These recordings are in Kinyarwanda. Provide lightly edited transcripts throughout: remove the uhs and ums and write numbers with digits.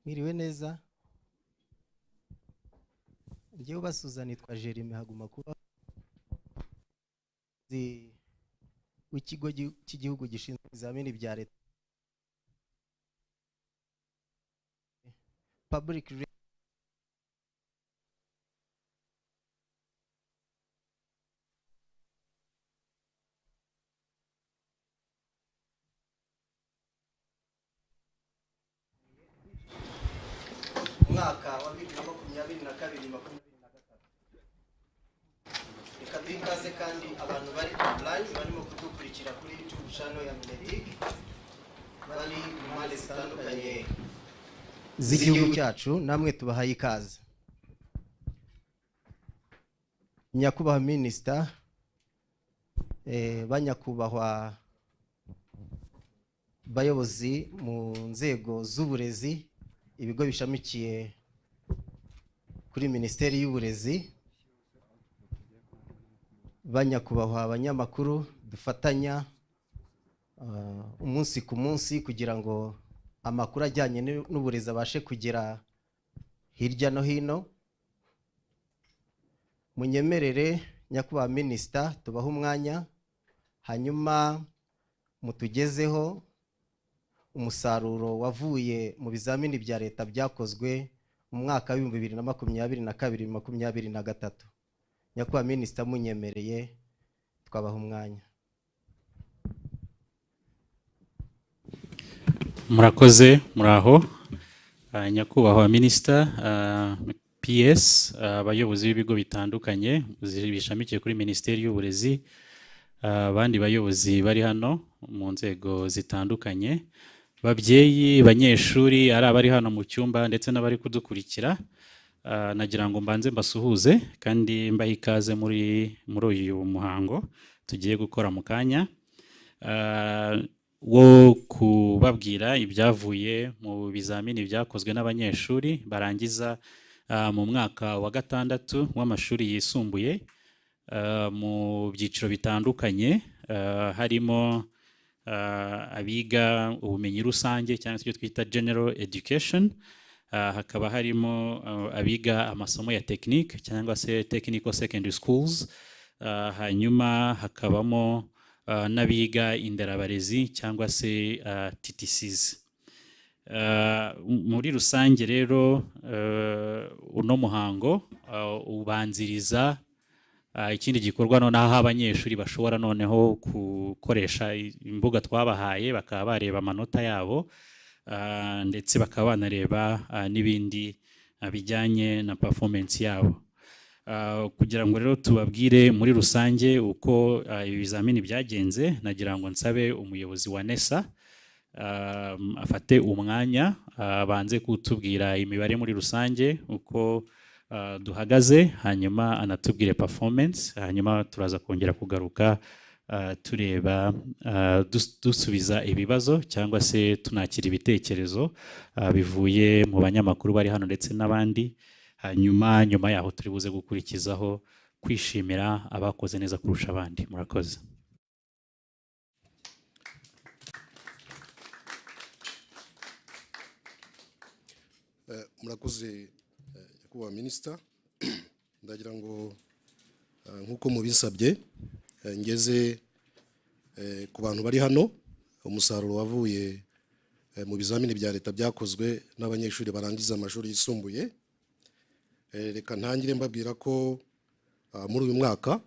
Mwiriwe neza. Ngiye ubasuza nitwa Jeremy Haguma kuba w'ikigo cy'igihugu gishinzwe ibizamini bya leta public mwaka wa 2022-2023. Ikaze kandi abantu bari online barimo kudukurikira kuri YouTube channel ya Minetic bari mu mpande zitandukanye z'igihugu cyacu, namwe tubahaye ikaze. Nyakubahwa Minister, banyakubahwa bayobozi mu nzego z'uburezi, ibigo bishamikiye kuri Minisiteri y'Uburezi, banyakubahwa abanyamakuru dufatanya umunsi ku munsi kugira ngo amakuru ajyanye n'uburezi abashe kugera hirya no hino. Munyemerere nyakubahwa Minister tubaha umwanya hanyuma mutugezeho umusaruro wavuye mu bizamini bya leta byakozwe mu mwaka wa 2022-2023. Nyakubahwa Minister munyemereye twabaha umwanya. Murakoze, muraho. Nyakubahwa Minister, PS, abayobozi b'ibigo bitandukanye bishamikiye kuri Minisiteri y'Uburezi, abandi bayobozi bari hano mu nzego zitandukanye, babyeyi, banyeshuri, ari abari hano mu cyumba ndetse n'abari kudukurikira, nagira ngo mbanze mbasuhuze kandi mbahe ikaze muri uyu muhango tugiye gukora mu kanya wo kubabwira ibyavuye mu bizamini byakozwe n'abanyeshuri barangiza mu mwaka wa 6 w'amashuri yisumbuye mu byiciro bitandukanye, harimo abiga ubumenyi rusange cyangwa se icyo twita general education, hakaba harimo abiga amasomo ya technique cyangwa se technical secondary schools, hanyuma hakabamo n'abiga inderabarezi cyangwa se TTCs. Muri rusange rero uno muhango ubanziriza ikindi gikorwa noneho abanyeshuri bashobora noneho gukoresha imbuga twabahaye bakaba bareba amanota yabo ndetse bakaba banareba n'ibindi bijyanye na performance yabo. Kugira ngo rero tubabwire muri rusange uko ibizamini byagenze, nagira ngo nsabe umuyobozi wa NESA afate umwanya banze kutubwira imibare muri rusange uko duhagaze, hanyuma anatubwire performance, hanyuma turaza kongera kugaruka tureba dusubiza ibibazo cyangwa se tunakira ibitekerezo bivuye mu banyamakuru bari hano ndetse n'abandi, hanyuma nyuma yaho turi buze gukurikizaho kwishimira abakoze neza kurusha abandi. Murakoze. Murakoze nyakubahwa Minister, ndagira ngo nkuko mubinsabye ngeze ku bantu bari hano umusaruro wavuye mu bizamini bya leta byakozwe n'abanyeshuri barangiza amashuri yisumbuye. Reka ntangire mbabwira ko muri uyu mwaka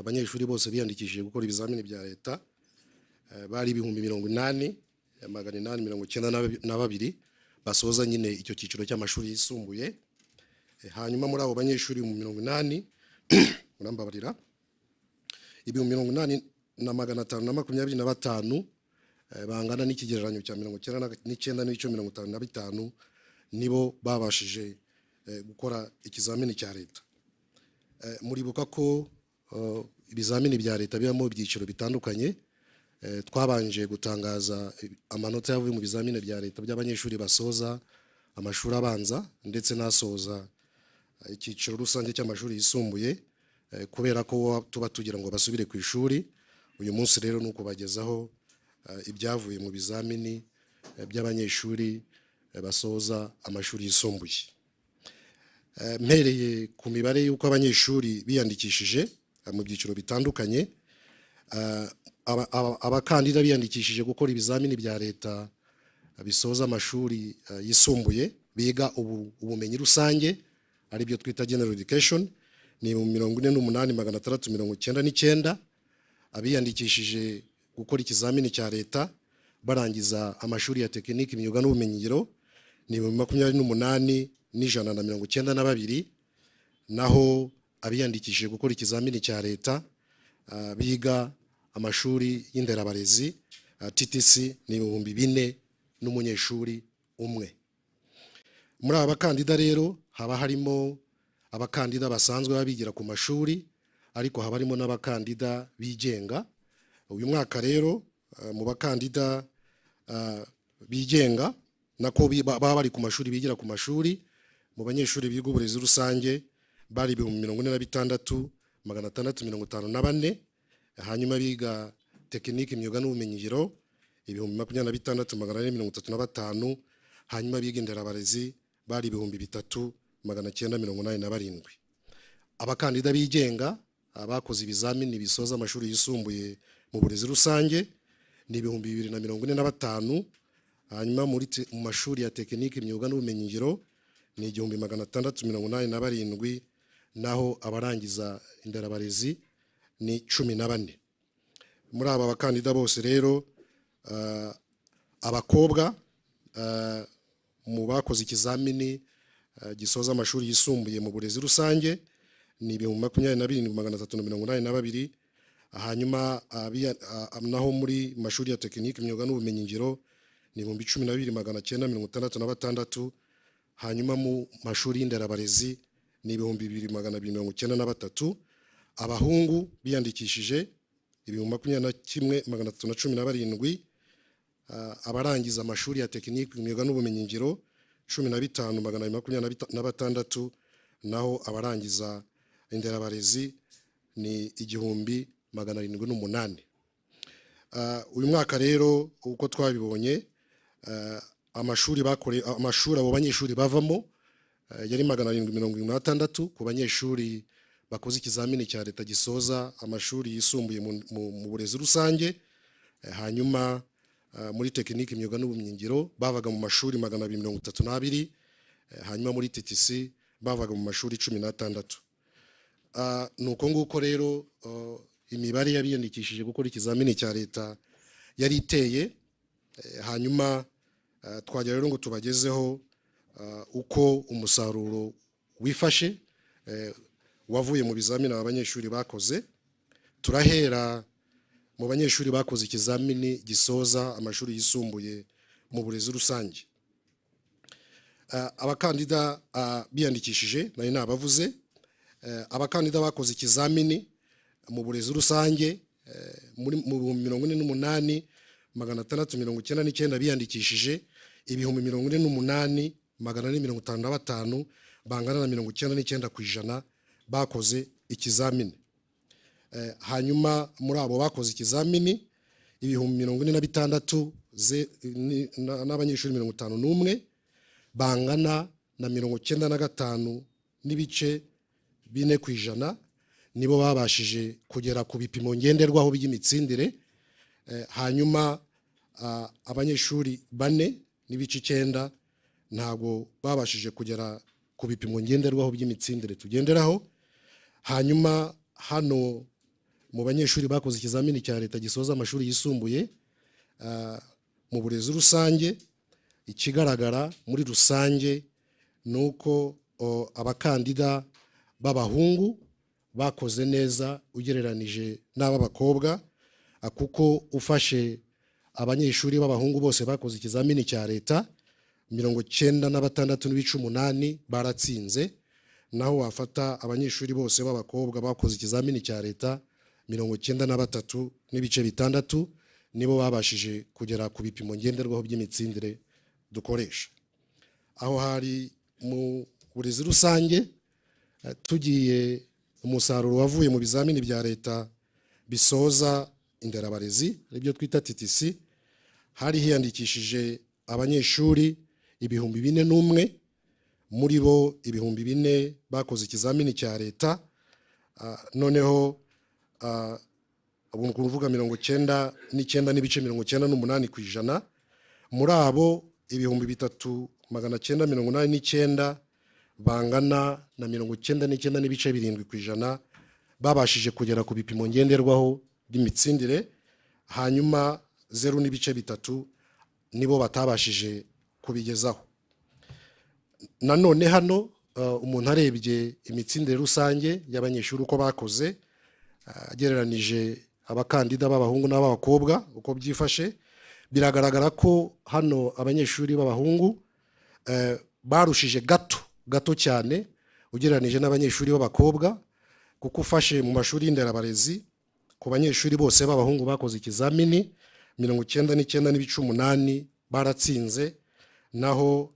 abanyeshuri bose biyandikishije gukora ibizamini bya leta bari 80,892 basoza nyine icyo cyiciro cy'amashuri yisumbuye. Hanyuma muri abo banyeshuri mu 80 murambabarira 80,525 bangana n'ikigereranyo cya 99.55 nibo babashije gukora ikizamini cya leta. Muribuka ko ibizamini bya leta bibamo ibyiciro bitandukanye. Twabanje gutangaza amanota yavuye mu bizamini bya leta by'abanyeshuri basoza amashuri abanza ndetse n'asoza icyiciro rusange cy'amashuri yisumbuye, kubera ko tuba tugira ngo basubire ku ishuri. Uyu munsi rero nuko bagezaho ibyavuye mu bizamini by'abanyeshuri basoza amashuri yisumbuye. Mpereye ku mibare y'uko abanyeshuri biyandikishije mu byiciro bitandukanye, abakandida biyandikishije gukora ibizamini bya leta bisoza amashuri yisumbuye biga ubumenyi rusange ari byo twita general education ni 48,699. Abiyandikishije gukora ikizamini cya leta barangiza amashuri ya tekiniki imyuga n'ubumenyingiro ni 28,192. Naho abiyandikishije gukora ikizamini cya leta biga amashuri y'inderabarezi TTC ni 4,000 n'umunyeshuri umwe. Muri aba bakandida rero haba harimo abakandida basanzwe babigira ku mashuri, ariko haba harimo n'abakandida bigenga. Uyu mwaka rero mu bakandida bigenga nako baba bari ku mashuri bigira ku mashuri, mu banyeshuri biga uburezi rusange bari 46,654. Hanyuma biga tekiniki imyuga n'ubumenyingiro 26,435. Hanyuma biga inderabarezi bari 3,987. Abakandida bigenga abakoze ibizamini bisoza amashuri yisumbuye mu burezi rusange ni 2,045. Hanyuma mu mashuri ya tekiniki imyuga n'ubumenyingiro ni 687. Naho abarangiza inderabarezi ni 14. Muri aba bakandida bose rero abakobwa mu bakoze ikizamini gisoza amashuri yisumbuye mu burezi rusange ni 22,382. Hanyuma naho muri mashuri ya tekiniki imyuga n'ubumenyingiro ni 12,966. Hanyuma mu mashuri y'inderabarezi ni 2,293. Abahungu biyandikishije 21,317. Abarangiza amashuri ya tekiniki imyuga n'ubumenyingiro 15,226. Naho abarangiza inderabarezi ni 1,708. Uyu mwaka rero uko twabibonye amashuri abo banyeshuri bavamo yari 776 ku banyeshuri bakoze ikizamini cya leta gisoza amashuri yisumbuye mu burezi rusange. Hanyuma muri tekiniki imyuga n'ubumenyingiro bavaga mu mashuri 232. Hanyuma muri TTC bavaga mu mashuri 16. Nuko nguko rero imibare yabiyandikishije gukora ikizamini cya leta yari iteye. Hanyuma twajya rero ngo tubagezeho uko umusaruro wifashe wavuye mu bizamini abanyeshuri bakoze. Turahera mu banyeshuri bakoze ikizamini gisoza amashuri yisumbuye mu burezi rusange. Abakandida biyandikishije nari nabavuze. Abakandida bakoze ikizamini mu burezi rusange mu 48,699 biyandikishije 48,455 bangana na 99% bakoze ikizamini. Hanyuma muri abo bakoze ikizamini 46,000 n'abanyeshuri 51 bangana na 95 n'ibice 4% nibo babashije kugera ku bipimo ngenderwaho by'imitsindire. Hanyuma abanyeshuri 4 n'ibice 9 ntago babashije kugera ku bipimo ngenderwaho by'imitsindire tugenderaho. Hanyuma hano mu banyeshuri bakoze ikizamini cya leta gisoza amashuri yisumbuye mu burezi rusange, ikigaragara muri rusange nuko abakandida b'abahungu bakoze neza ugereranije n'ab'abakobwa, kuko ufashe abanyeshuri b'abahungu bose bakoze ikizamini cya leta 96.8 baratsinze. Naho wafata abanyeshuri bose b'abakobwa bakoze ikizamini cya leta 93.6 nibo babashije kugera ku bipimo ngenderwaho by'imitsindire dukoresha. Aho hari mu burezi rusange tugiye umusaruro wavuye mu bizamini bya leta bisoza inderabarezi ibyo twita TTC, hari hiyandikishije abanyeshuri ibihumbi 41, muri bo ibihumbi 4 bakoze ikizamini cya leta. Noneho ubu ni ukuvuga 99.98%. Muri abo ibihumbi 3,989 bangana na 99.7% babashije kugera ku bipimo ngenderwaho by'imitsindire, hanyuma 0.3 nibo batabashije kubigezaho. Nanone hano umuntu arebye imitsindire rusange y'abanyeshuri uko bakoze, agereranije abakandida b'abahungu n'ab'abakobwa uko byifashe, biragaragara ko hano abanyeshuri b'abahungu barushije gato cyane ugereranije n'abanyeshuri b'abakobwa, kuko ufashe mu mashuri y'inderabarezi ku banyeshuri bose b'abahungu bakoze ikizamini 99.8% baratsinze, naho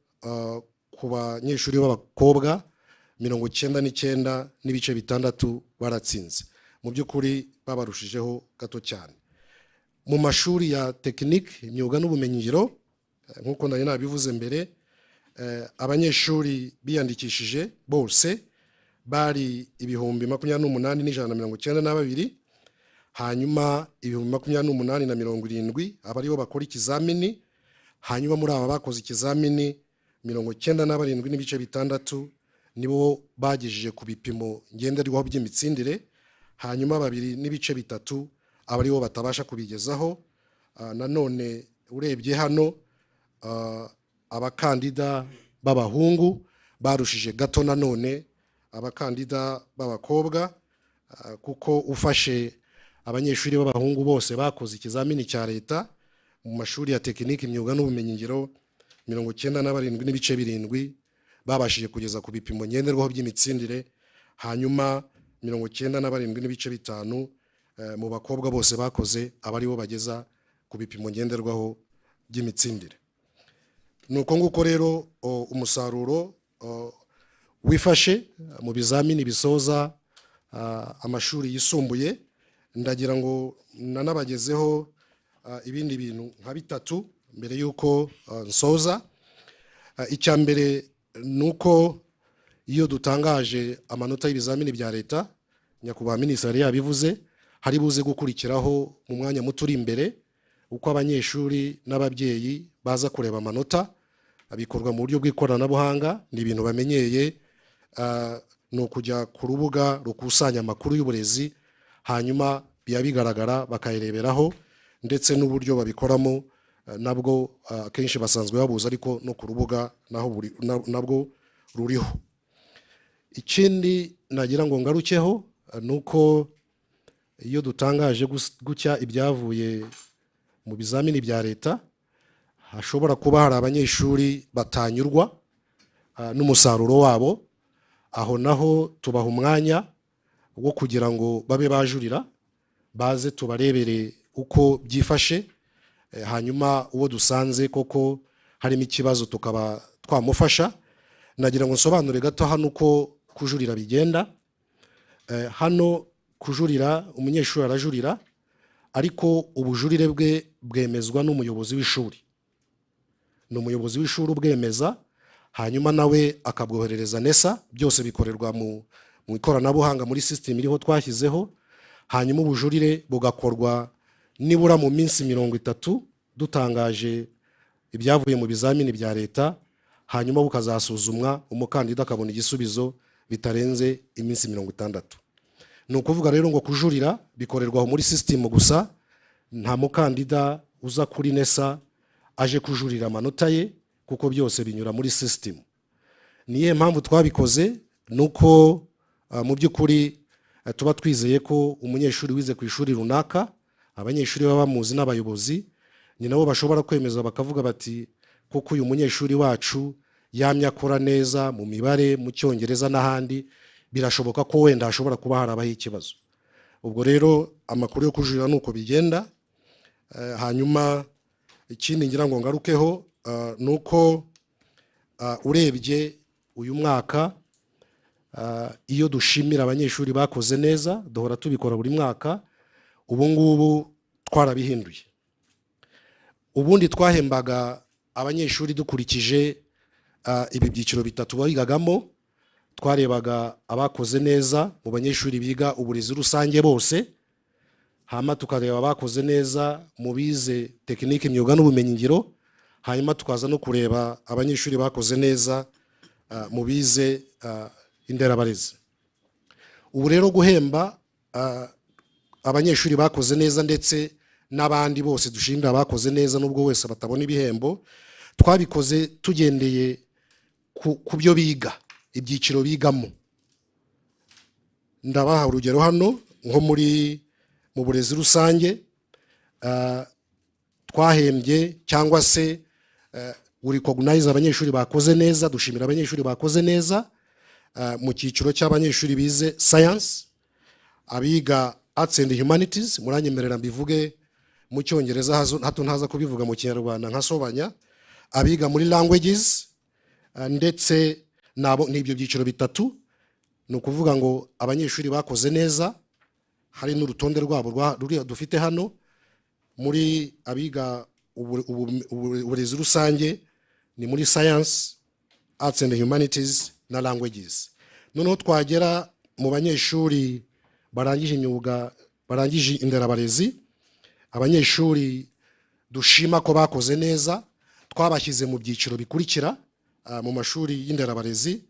ku banyeshuri b'abakobwa 99.6% baratsinze. Mu by'ukuri babarushijeho gato cyane. Mu mashuri ya tekinike, imyuga n'ubumenyingiro, nk'uko nari nabivuze mbere, abanyeshuri biyandikishije bose bari ibihumbi 28,192, hanyuma ibihumbi 28,170 abariho bakora ikizamini, hanyuma muri aba bakoze ikizamini 97.6% nibo bagejeje ku bipimo ngenderwaho by'imitsindire, hanyuma 2.3% abariho batabasha kubigezaho. Nanone urebye hano abakandida b'abahungu barushije gato nanone abakandida b'abakobwa, kuko ufashe abanyeshuri b'abahungu bose bakoze ikizamini cya leta mu mashuri ya tekinike, imyuga n'ubumenyingiro 97.7% babashije kugeza ku bipimo ngenderwaho by'imitsindire, hanyuma 97.5% mu bakobwa bose bakoze abaribo bageza ku bipimo ngenderwaho by'imitsindire. Nuko nguko rero umusaruro wifashe mu bizamini bisoza amashuri yisumbuye. Ndagira ngo nanabagezeho ibindi bintu nka 3 mbere yuko nsoza. Icya mbere nuko iyo dutangaje amanota y'ibizamini bya leta, nyakubahwa minisitiri yabivuze, hari buze gukurikiraho mu mwanya muto uri imbere uko abanyeshuri n'ababyeyi baza kureba amanota. Bikorwa mu buryo bw'ikoranabuhanga, ni ibintu bamenyeye, ni ukujya ku rubuga rukusanya amakuru y'uburezi, hanyuma bigaragara bakayireberaho, ndetse n'uburyo babikoramo nabwo akenshi basanzwe babuza, ariko no ku rubuga nabwo ruriho. Ikindi nagira ngo ngarukeho nuko iyo dutangaje gutya ibyavuye mu bizamini bya leta, hashobora kuba hari abanyeshuri batanyurwa n'umusaruro wabo. Aho naho tubaha umwanya wo kugira ngo babe bajurira, baze tubarebere uko byifashe, hanyuma uwo dusanze koko harimo ikibazo tukaba twamufasha. Nagira ngo nsobanure gato hano uko kujurira bigenda. Hano kujurira, umunyeshuri arajurira, ariko ubujurire bwe bwemezwa n'umuyobozi w'ishuri. Ni umuyobozi w'ishuri ubwemeza, hanyuma nawe akabwoherereza NESA. Byose bikorerwa mu ikoranabuhanga muri system iriho twashyizeho. Hanyuma ubujurire bugakorwa nibura mu minsi 30 dutangaje ibyavuye mu bizamini bya leta, hanyuma bukazasuzumwa, umukandida akabona igisubizo bitarenze iminsi 60. Ni ukuvuga rero ngo kujurira bikorerwa muri system gusa, nta mukandida uza kuri NESA aje kujurira amanota ye, kuko byose binyura muri system. Niye mpamvu twabikoze, nuko mu by'ukuri tuba twizeye ko umunyeshuri wize ku ishuri runaka, abanyeshuri baba bamuzi n'abayobozi, ni nabo bashobora kwemeza bakavuga bati kuko uyu munyeshuri wacu yamye akora neza mu mibare, mu cyongereza n'ahandi, birashoboka ko wenda hashobora kuba harabaho ikibazo. Ubwo rero amakuru yo kujurira nuko bigenda. Hanyuma ikindi ngira ngo ngarukeho nuko urebye uyu mwaka, iyo dushimira abanyeshuri bakoze neza, duhora tubikora buri mwaka, ubu ngubu twarabihinduye. Ubundi twahembaga abanyeshuri dukurikije ibi byiciro bitatu bigagamo twarebaga abakoze neza mu banyeshuri biga uburezi rusange bose, hanyuma tukareba abakoze neza mu bize tekinike imyuga n'ubumenyingiro, hanyuma tukaza no kureba abanyeshuri bakoze neza mu bize inderabarezi. Ubu rero guhemba abanyeshuri bakoze neza ndetse n'abandi bose dushimira bakoze neza nubwo wese batabona ibihembo, twabikoze tugendeye ku byo biga, ibyiciro bigamo. Ndabaha urugero hano nko mu burezi rusange twahembye cyangwa se recognize abanyeshuri bakoze neza, dushimira abanyeshuri bakoze neza mu cyiciro cy'abanyeshuri bize science, abiga arts and humanities, muranyemerera mbivuge mu cyongereza hato ntaza kubivuga mu kinyarwanda nkasobanya, abiga muri languages, ndetse nabo n'ibyo byiciro bitatu. Ni ukuvuga ngo abanyeshuri bakoze neza, hari n'urutonde rwabo dufite hano, muri abiga uburezi rusange ni muri science, arts and humanities na languages. Noneho twagera mu banyeshuri barangije imyuga, barangije inderabarezi, abanyeshuri dushima ko bakoze neza twabashyize mu byiciro bikurikira mu mashuri y'inderabarezi: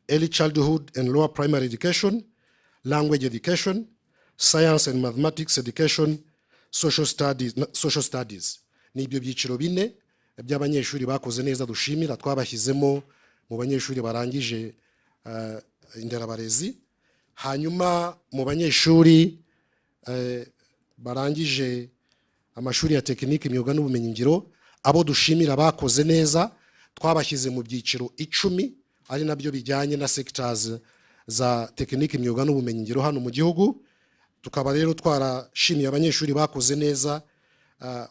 early childhood and lower primary education, language education, science and mathematics education, social studies. Ni ibyo byiciro bine by'abanyeshuri bakoze neza dushimira twabashyizemo mu banyeshuri barangije inderabarezi. Hanyuma mu banyeshuri barangije amashuri ya tekinike imyuga n'ubumenyingiro, abo dushimira bakoze neza twabashyize mu byiciro 10, ari nabyo bijyanye na sectors za tekinike imyuga n'ubumenyingiro hano mu gihugu. Tukaba rero twarashimiye abanyeshuri bakoze neza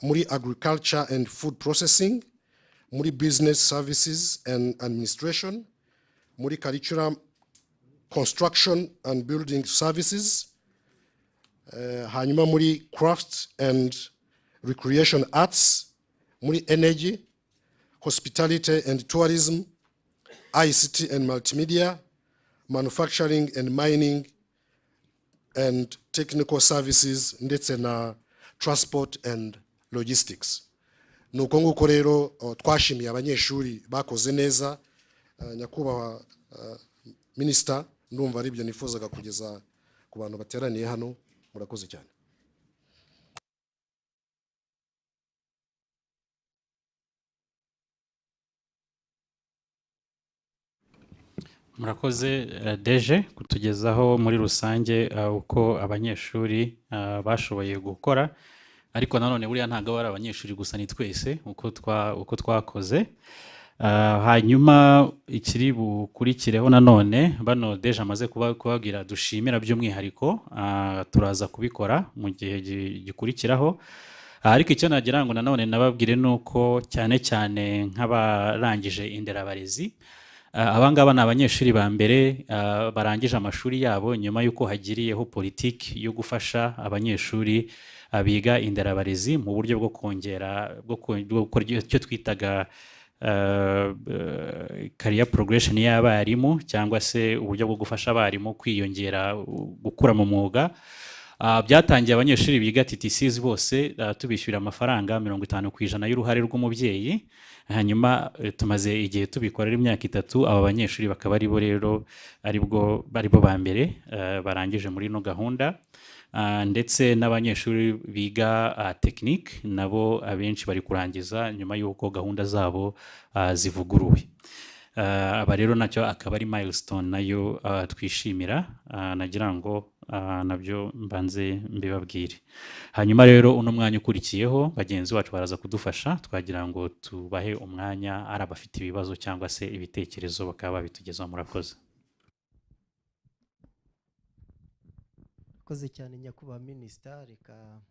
muri agriculture and food processing, muri business services and administration, muri curriculum construction and building services, hanyuma muri crafts and recreation arts, muri energy, hospitality and tourism, ICT and multimedia, manufacturing and mining, and technical services, ndetse na transport and logistics. Nuko nguko rero twashimiye abanyeshuri bakoze neza. Nyakubahwa Minister, ndumva ari byo nifuzaga kugeza ku bantu bateraniye hano. Murakoze cyane. Murakoze Deje kutugezaho muri rusange uko abanyeshuri bashoboye gukora, ariko nanone buriya ntago ari abanyeshuri gusa, ni twese uko twakoze. Hanyuma ikiri bukurikireho nanone bano Deje amaze kubabwira dushimira by'umwihariko, turaza kubikora mu gihe gikurikiraho. Ariko icyo nagira ngo nanone nababwire nuko cyane cyane nk'abarangije inderabarezi, abangaba ni abanyeshuri ba mbere barangije amashuri yabo nyuma y'uko hagiriyeho politiki yo gufasha abanyeshuri biga inderabarezi mu buryo bwo kongera gukora icyo twitaga career progression y'abarimu, cyangwa se uburyo bwo gufasha abarimu kwiyongera gukura mu mwuga. Byatangiye abanyeshuri biga TTCs bose tubishyura amafaranga 50% y'uruhare rw'umubyeyi. Hanyuma tumaze igihe tubikorera imyaka 3, aba banyeshuri bakaba ari bo rero aribo ba mbere barangije muri no gahunda. Ndetse n'abanyeshuri biga technique nabo abenshi bari kurangiza nyuma y'uko gahunda zabo zivuguruwe. Aba rero nacyo akaba ari milestone nayo twishimira, nagira ngo nabyo mbanze mbibabwire. Hanyuma rero uno mwanya ukurikiyeho bagenzi bacu baraza kudufasha, twagira ngo tubahe umwanya ari abafite ibibazo cyangwa se ibitekerezo bakaba babitugezaho. Murakoze. Koze cyane nyakubahwa Minister, reka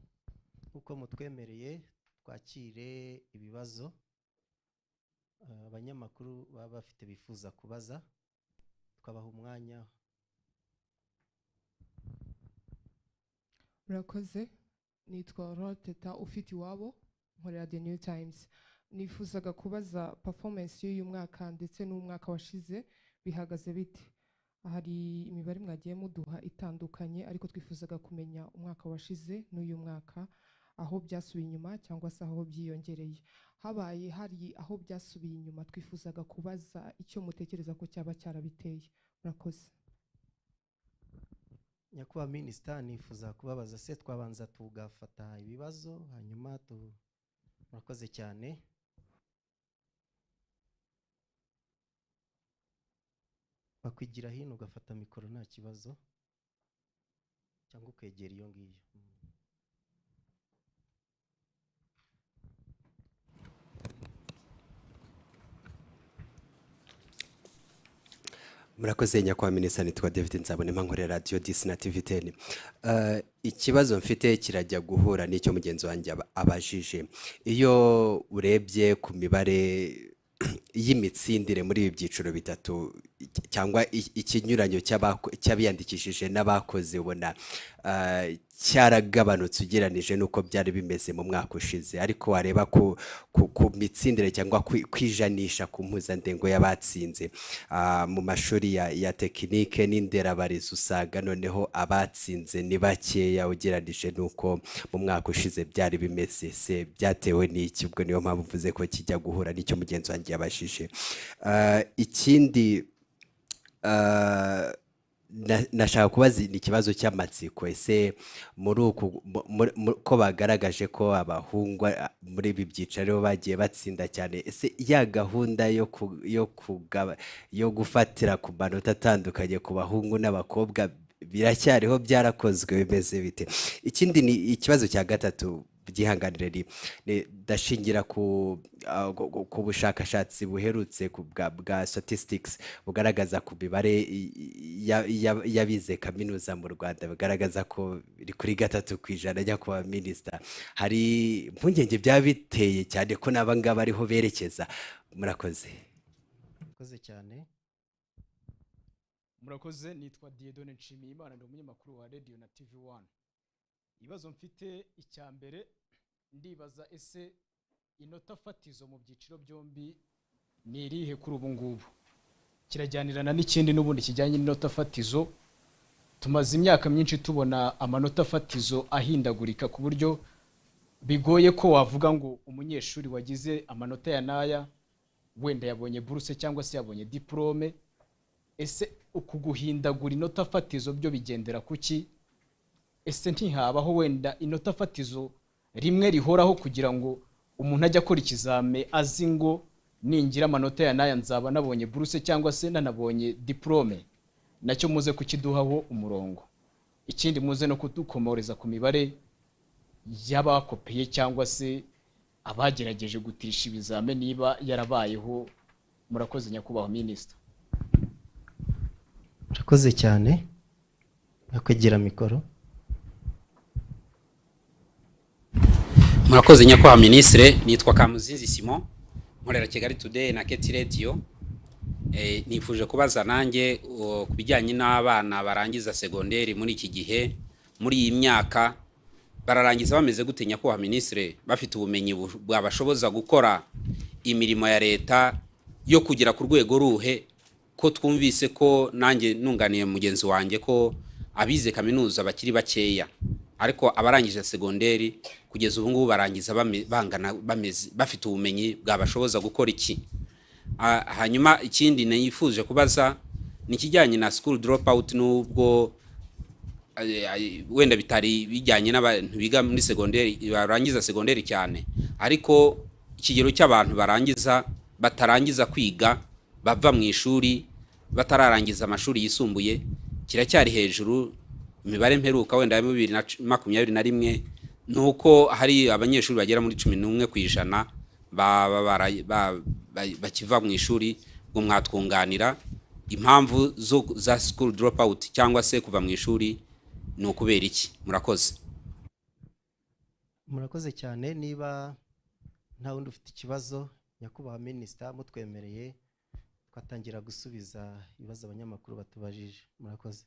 uko mutwemereye twakire ibibazo abanyamakuru baba bafite bifuza kubaza, tukabaha umwanya. Murakoze. Nitwa Leta ufite iwabo nkorera The New Times. nifuzaga kubaza performance y'uyu mwaka ndetse n'umwaka washize bihagaze bite. Hari imibare mwagiye muduha itandukanye ariko twifuzaga kumenya umwaka washize n'uyu mwaka aho byasubiye inyuma cyangwa se aho byiyongereye. Habaye hari aho byasubiye inyuma twifuzaga kubaza icyo mutekereza ko cyaba cyarabiteye. Murakoze. Nyakubahwa Minisita, nifuza kubabaza se twabanza tugafata ibibazo hanyuma murakoze cyane. Bakwigira hino ugafata mikoro nta kibazo cyangwa ukegera iyo ngiyo. Murakoze nyakubahwa Minisita, nitwa David Nzabonimpa, nkorera Radio Disi na TV10. Ikibazo mfite kirajya guhura n'icyo mugenzi wanjye abajije. Iyo urebye ku mibare y'imitsindire muri ibi byiciro bitatu cyangwa ikinyuranyo cy'abiyandikishije n'abakoze, ubona cyaragabanutse ugereranije nuko byari bimeze mu mwaka ushize. Ariko wareba ku mitsindire cyangwa kwijanisha ku mpuzandengo y'abatsinze mu mashuri ya tekinike n'inderabarezi, usanga noneho abatsinze ni bakeya ugereranije nuko mu mwaka ushize byari bimeze. Se byatewe n'iki? Ubwo niyo mpamvu mvuze ko kijya guhura n'icyo mugenzi wanjye yabashije. Ikindi nashaka kubaza ni ikibazo cy'amatsiko. Ese ko bagaragaje ko abahungu muri ibi byicaro bagiye batsinda cyane, ese ya gahunda yo gufatira ku manota atandukanye ku bahungu n'abakobwa biracyariho, byarakozwe, bimeze bite? Ikindi ni ikibazo cya gatatu, byihanganire, ndashingira ku bushakashatsi buherutse bwa statistics bugaragaza ku mibare y'abize kaminuza mu Rwanda, bigaragaza ko biri kuri 3% nyakubahwa Minisita. Hari impungenge byaba biteye cyane ko n'aba ngaba ariho berekeza. Murakoze. Murakoze cyane. Murakoze. Nitwa Diedone Nshimiyimana, ndi umunyamakuru wa Radio na TV1. Ibibazo mfite, icya mbere ndibaza ese inota fatizo mu byiciro byombi ni irihe kuri ubu ngubu? Kirajyanirana n'ikindi n'ubundi kijyanye n'inota fatizo. Tumaze imyaka myinshi tubona amanota fatizo ahindagurika ku buryo bigoye ko wavuga ngo umunyeshuri wagize amanota ya naya wenda yabonye buruse cyangwa se yabonye diplome. Ese uku guhindagura inota fatizo byo bigendera kuki? Ese ntihabaho wenda inota fatizo rimwe rihoraho kugira ngo umuntu ajya akora ikizame azi ngo ningira amanota ya naya nzaba nabonye buruse cyangwa se nanabonye diplome? Nacyo muze kukiduhaho umurongo. Ikindi muze no kudukomoreza ku mibare y'abakopeye cyangwa se abagerageje gutisha ibizame niba yarabayeho. Murakoze nyakubahwa Minisita. Murakoze cyane. Bakwigira mikoro. Murakoze nyakubahwa Ministre, nitwa Kamuzinzi Simon, nkorera Kigali Today na Keti Radio. Nifuje kubaza nanjye ku bijyanye n'abana barangiza segonderi muri iki gihe, muri iyi myaka bararangiza bameze gute nyakubahwa Ministre, bafite ubumenyi bwabashoboza gukora imirimo ya leta yo kugera ku rwego ruhe? Ko twumvise ko nanjye nunganiye mugenzi wanjye ko abize kaminuza bakiri bakeya, ariko abarangije segonderi kugeza ubu ngubu barangiza bangana bafite ubumenyi bwabashoboza gukora iki? Hanyuma ikindi nifuje kubaza ni kijyanye na school dropout, nubwo wenda bitari bijyanye n'abantu biga muri segonderi barangiza segonderi cyane, ariko ikigero cy'abantu batarangiza kwiga bava mu ishuri batararangiza amashuri yisumbuye kiracyari hejuru. Imibare mperuka wenda ya 2021 nuko hari abanyeshuri bagera muri 11% bakiva mu ishuri. Ngo mwatwunganira impamvu za school dropout cyangwa se kuva mu ishuri ni ukubera iki? Murakoze. Murakoze cyane. Niba nta wundi ufite ikibazo, nyakubahwa Minisita, mutwemereye twatangira gusubiza ibibazo abanyamakuru batubajije. Murakoze.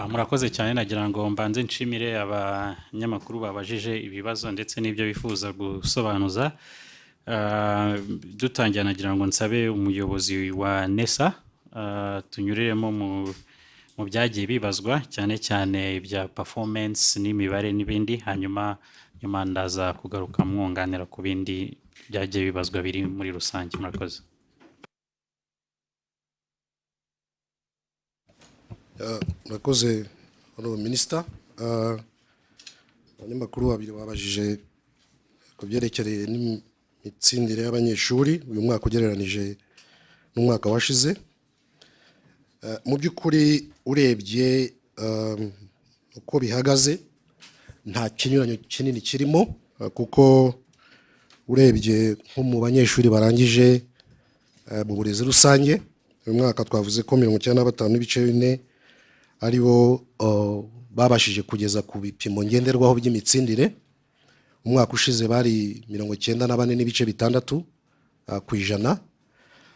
Murakoze cyane. Nagira ngo mbanze nshimire abanyamakuru babajije ibibazo ndetse n'ibyo bifuza gusobanuza. dutangira nagira ngo nsabe umuyobozi wa NESA tunyuriremo mu byagiye bibazwa cyane cyane ibya performance n'imibare n'ibindi, hanyuma nyuma ndaza kugaruka mwunganira ku bindi byagiye bibazwa biri muri rusange. Murakoze. Murakoze Minisita. Abanyamakuru babiri babajije ku byerekereye n'imitsindire y'abanyeshuri uyu mwaka ugereranije n'umwaka washize. Mu by'ukuri urebye uko bihagaze nta kinyuranyo kinini kirimo, kuko urebye nko mu banyeshuri barangije mu burezi rusange uyu mwaka twavuze ko 95.4% aribo babashije kugeza ku bipimo ngenderwaho by'imitsindire. Umwaka ushize bari 94.6% ku ijana.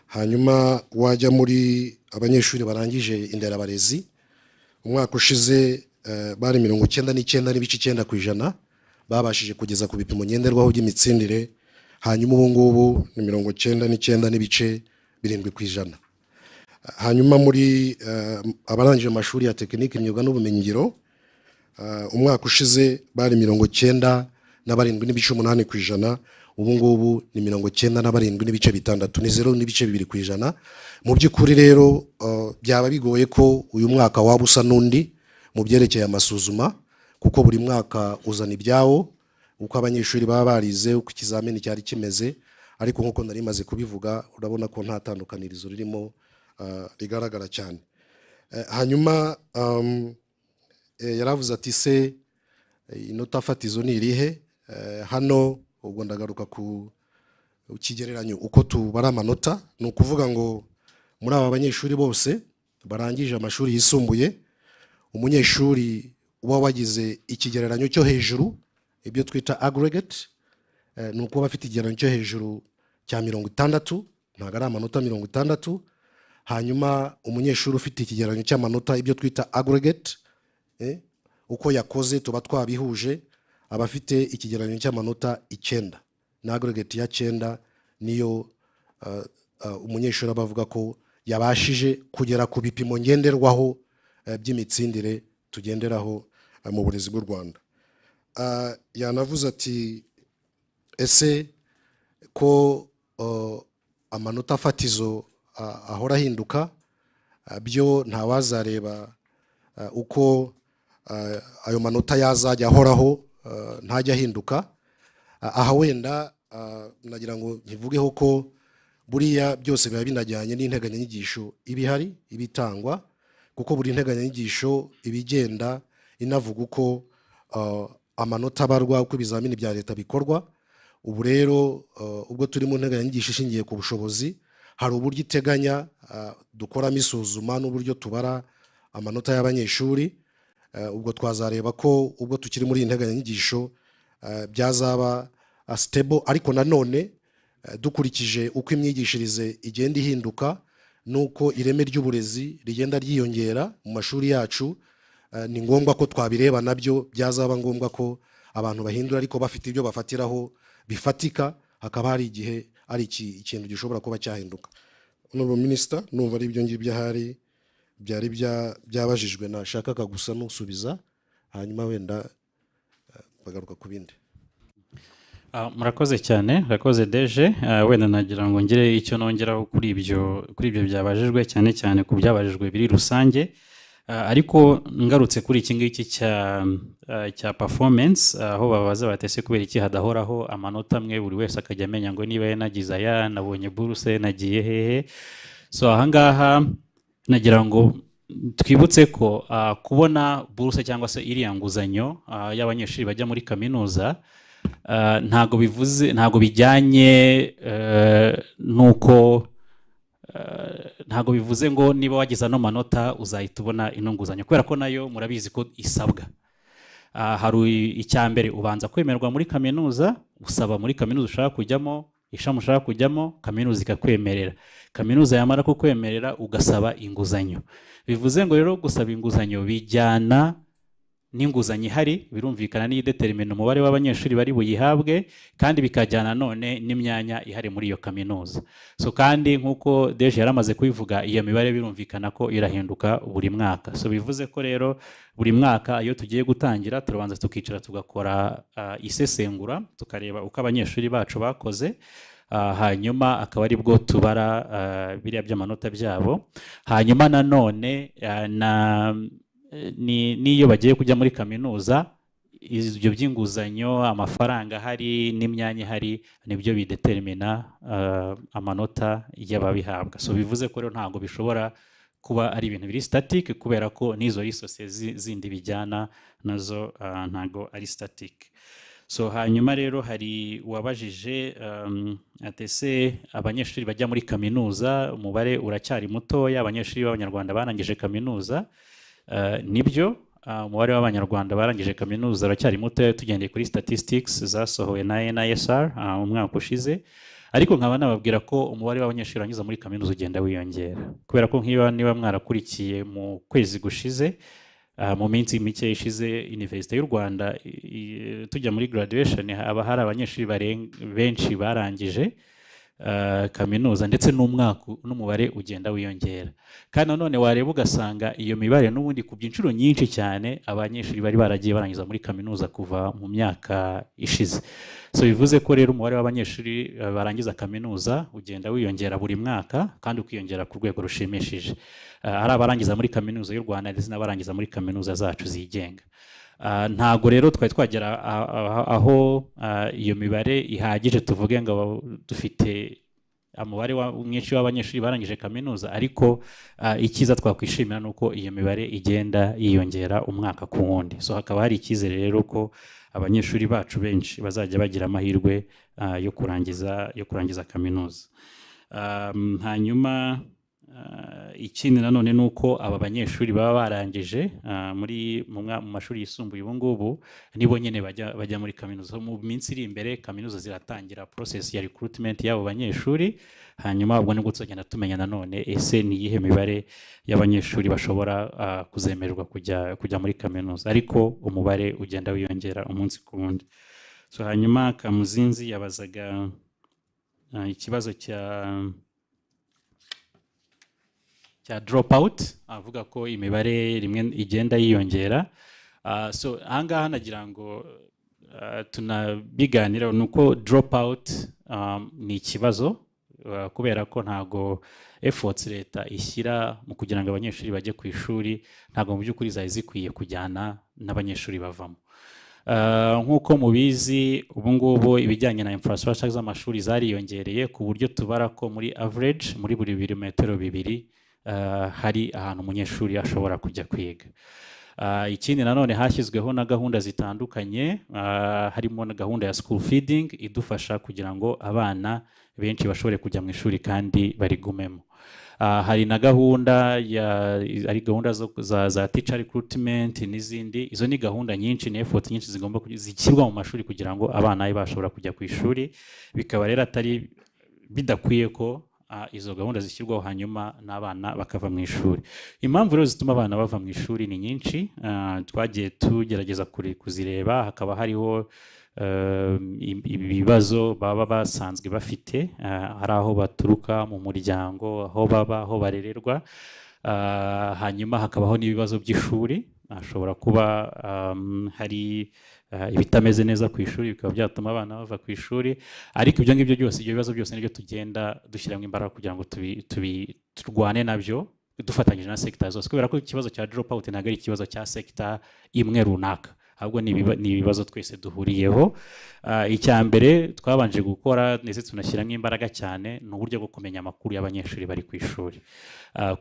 Hanyuma wajya muri abanyeshuri barangije inderabarezi umwaka ushize bari 99.9% ku ijana babashije kugeza ku bipimo ngenderwaho by'imitsindire. Hanyuma ubu ngubu ni 99.7% ku ijana. Hanyuma muri abarangije amashuri ya tekinike, imyuga n'ubumenyingiro umwaka ushize bari 97.8% ku ijana. Ubu ngubu ni 97.6%, ni 0.2% ku ijana. Mu by'ukuri rero byaba bigoye ko uyu mwaka waba usa n'undi mu byerekeye amasuzuma, kuko buri mwaka uzana ibyawo uko abanyeshuri baba barize, uko ikizamini cyari kimeze. Ariko nk'uko nari maze kubivuga urabona ko nta tandukanirizo ririmo rigaragara cyane. Hanyuma yaravuze ati se inota fatizo ni irihe? Hano ubwo ndagaruka ku kigereranyo uko tubara amanota. Ni ukuvuga ngo muri aba banyeshuri bose barangije amashuri yisumbuye, umunyeshuri uba wagize ikigereranyo cyo hejuru, ibyo twita aggregate, ni ukuba afite ikigereranyo cyo hejuru cya 60, ntabwo ari amanota 60. Hanyuma umunyeshuri ufite ikigereranyo cy'amanota, ibyo twita aggregate, uko yakoze tuba twabihuje, aba afite ikigereranyo cy'amanota 9. Na aggregate ya 9 niyo umunyeshuri abavuga ko yabashije kugera ku bipimo ngenderwaho by'imitsindire tugenderaho mu burezi bw'u Rwanda. Yanavuze ati ese ko amanota fatizo ahora ahinduka, byo ntawazareba uko ayo manota yazajya ahoraho ntajya ahinduka. Aha wenda nagira ngo nkivugeho ko buriya byose biba binajyanye n'integanyanyigisho ibihari ibitangwa, kuko buri nteganyanyigisho ibigenda inavuga uko amanota abarwa, uko ibizamini bya leta bikorwa. Ubu rero ubwo turi mu nteganyanyigisho ishingiye ku bushobozi, hari uburyo iteganya dukoramo isuzuma n'uburyo tubara amanota y'abanyeshuri. Ubwo twazareba ko ubwo tukiri muri iyi nteganyanyigisho byazaba stable, ariko nanone dukurikije uko imyigishirize igenda ihinduka nuko ireme ry'uburezi rigenda ryiyongera mu mashuri yacu, ni ngombwa ko twabireba nabyo, byazaba ngombwa ko abantu bahindura ariko bafite ibyo bafatiraho bifatika, hakaba hari igihe ari ikintu gishobora kuba cyahinduka. Honorable Minister, numva ari ibyo ngibyo ahari byari byabajijwe, nashakaga gusa nusubiza, hanyuma wenda bagaruka ku bindi. Murakoze cyane, murakoze Deje. Wenda nagira ngo ngire icyo nongeraho kuri ibyo byabajijwe, cyane cyane ku byabajijwe biri rusange. Ariko ngarutse kuri iki ngiki cya performance, aho babaza batese kubera iki hadahoraho amanota amwe buri wese akajya amenya ngo niba yanagize aya, nabonye buruse, nagiye hehe. So ahangaha nagira ngo twibutse ko kubona buruse cyangwa se iriya nguzanyo y'abanyeshuri bajya muri kaminuza ntago bijyanye nuko ntago bivuze ngo niba wagize ano manota uzahita ubona ino nguzanyo, kubera ko nayo murabizi ko isabwa. Hari icyambere ubanza kwemerwa muri kaminuza, usaba muri kaminuza ushaka kujyamo, ishami ushaka kujyamo, kaminuza ikakwemerera. Kaminuza yamara kukwemerera ugasaba inguzanyo. Bivuze ngo rero gusaba inguzanyo bijyana n'inguzanyo ihari birumvikana n'idetermina umubare w'abanyeshuri bari buyihabwe kandi bikajyana none n'imyanya ihari muri iyo kaminuza. So kandi nk'uko Deje yaramaze kubivuga, iyo mibare birumvikana ko irahinduka buri mwaka. So bivuze ko rero buri mwaka iyo tugiye gutangira turabanza tukicara tugakora isesengura tukareba uko abanyeshuri bacu bakoze, hanyuma akaba ari bwo tubara biriya by'amanota byabo. Hanyuma nanone n'iyo bagiye kujya muri kaminuza, ibyo by'inguzanyo, amafaranga ahari n'imyanya ihari nibyo bidetermina amanota y'ababihabwa. So bivuze ko rero ntabwo bishobora kuba ari ibintu biri static, kubera ko n'izo resources zindi bijyana nazo ntabwo ari static. So hanyuma rero hari uwabajije atese abanyeshuri bajya muri kaminuza umubare uracyari mutoya, abanyeshuri b'abanyarwanda barangije kaminuza. Nibyo, umubare w'abanyarwanda barangije kaminuza uracyari mutoya tugendeye kuri statistics zasohowe na NISR mu mwaka ushize, ariko nkaba nababwira ko umubare w'abanyeshuri banyuze muri kaminuza ugenda wiyongera, kubera ko niba mwarakurikiye mu kwezi gushize, mu minsi mike ishize University y'u Rwanda tujya muri graduation haba hari abanyeshuri benshi barangije kaminuza, ndetse n'umubare ugenda wiyongera. Kandi nanone wareba ugasanga iyo mibare n'ubundi ku byinshuro nyinshi cyane abanyeshuri bari baragiye barangiza muri kaminuza kuva mu myaka ishize. So bivuze ko rero umubare w'abanyeshuri barangiza kaminuza ugenda wiyongera buri mwaka kandi ukiyongera ku rwego rushimishije. Ari abarangiza muri kaminuza y'u Rwanda ndetse n'abarangiza muri kaminuza zacu zigenga. Ntago rero twari twagera aho iyo mibare ihagije tuvuge ngo dufite umubare mwinshi w'abanyeshuri barangije kaminuza, ariko icyiza twakwishimira nuko iyo mibare igenda yiyongera umwaka ku wundi. So hakaba hari icyizere rero ko abanyeshuri bacu benshi bazajya bagira amahirwe yo kurangiza kaminuza. Hanyuma ikindi nanone nuko aba banyeshuri baba barangije mu mashuri yisumbuye ubu ngubu nibo nyine bajya muri kaminuza. Mu minsi iri imbere kaminuza ziratangira process ya recruitment y'abo banyeshuri, hanyuma ubwo nibwo tuzagenda tumenya nanone ese ni iyihe mibare y'abanyeshuri bashobora kuzemererwa kujya muri kaminuza, ariko umubare ugenda wiyongera umunsi ku wundi. So hanyuma Kamuzinzi yabazaga ikibazo cya dropout, avuga ko imibare rimwe igenda yiyongera. So ahangaha nagira ngo tunabiganira nuko dropout ni ikibazo, kubera ko ntago efforts leta ishyira mu kugira ngo abanyeshuri bajye ku ishuri ntago mu by'ukuri zari zikwiye kujyana n'abanyeshuri bavamo. Nk'uko mubizi ubu ngubu ibijyanye na infrastructure z'amashuri zariyongereye ku buryo tubara ko muri average muri buri birometero bibiri hari ahantu umunyeshuri ashobora kujya kwiga. Ikindi nanone hashyizweho na gahunda zitandukanye, harimo na gahunda ya school feeding idufasha kugira ngo abana benshi bashobore kujya mu ishuri kandi barigumemo. Hari na gahunda ari gahunda za teacher recruitment n'izindi. Izo ni gahunda nyinshi, ni effort nyinshi zigomba zishyirwa mu mashuri kugira ngo abana bashobora kujya ku ishuri. Bikaba rero atari bidakwiye ko izo gahunda zishyirwaho hanyuma n'abana bakava mu ishuri. Impamvu rero zituma abana bava mu ishuri ni nyinshi, twagiye tugerageza kuzireba. Hakaba hariho ibibazo baba basanzwe bafite, hari aho baturuka mu muryango, aho baba, aho barererwa. Hanyuma hakabaho n'ibibazo by'ishuri, hashobora kuba hari ibitameze neza ku ishuri bikaba byatuma abana bava ku ishuri. Ariko ibyo ngibyo byose, ibyo bibazo byose nibyo tugenda dushyiramo imbaraga kugira ngo turwane nabyo dufatanyije na sector zose, kubera ko ikibazo cya dropout ntabwo ari ikibazo cya sector imwe runaka, ahubwo ni ibibazo twese duhuriyeho. Icya mbere twabanje gukora ndetse tunashyiramo imbaraga cyane ni uburyo bwo kumenya amakuru y'abanyeshuri bari ku ishuri,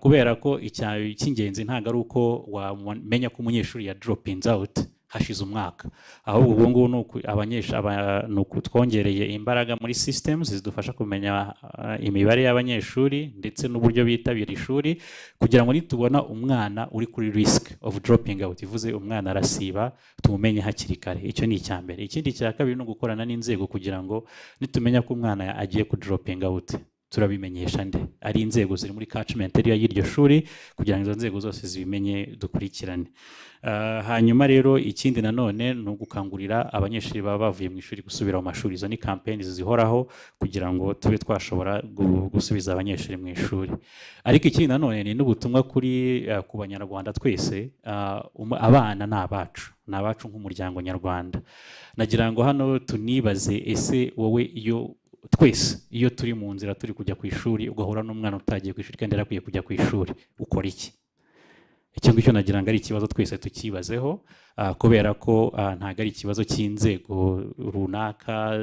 kubera ko icy'ingenzi ntabwo ari uko wamenya ko umunyeshuri ya dropping out hashize umwaka, ahubwo ubu ngubu ni uku twongereye imbaraga muri systems zidufasha kumenya imibare y'abanyeshuri ndetse n'uburyo bitabira ishuri, kugira ngo nitubona umwana uri kuri risk of dropping out, ivuze umwana arasiba, tumumenye hakiri kare. Icyo ni icya mbere. Ikindi cya kabiri ni ugukorana n'inzego kugira ngo nitumenya ko umwana agiye ku dropping out turabimenyesha nde? Ari inzego ziri muri catchment area y'iryo shuri kugira ngo izo nzego zose zibimenye dukurikirane. Hanyuma rero ikindi nanone ni ugukangurira abanyeshuri baba bavuye mu ishuri gusubira mu mashuri. Izo ni campaigns zihoraho kugira ngo tube twashobora gusubiza abanyeshuri mu ishuri. Ariko ikindi nanone ni n'ubutumwa kuri ku banyarwanda twese, abana ni abacu nk'umuryango nyarwanda. Nagira ngo hano tunibaze, ese wowe iyo turi mu nzira turi kujya ku ishuri ugahura n'umwana utagiye ku ishuri kandi yarakwiye kujya ku ishuri, ukora iki? Icyo ngicyo nagira ngo ari ikibazo twese tukibazeho, kubera ko ntabwo ari ikibazo cy'inzego runaka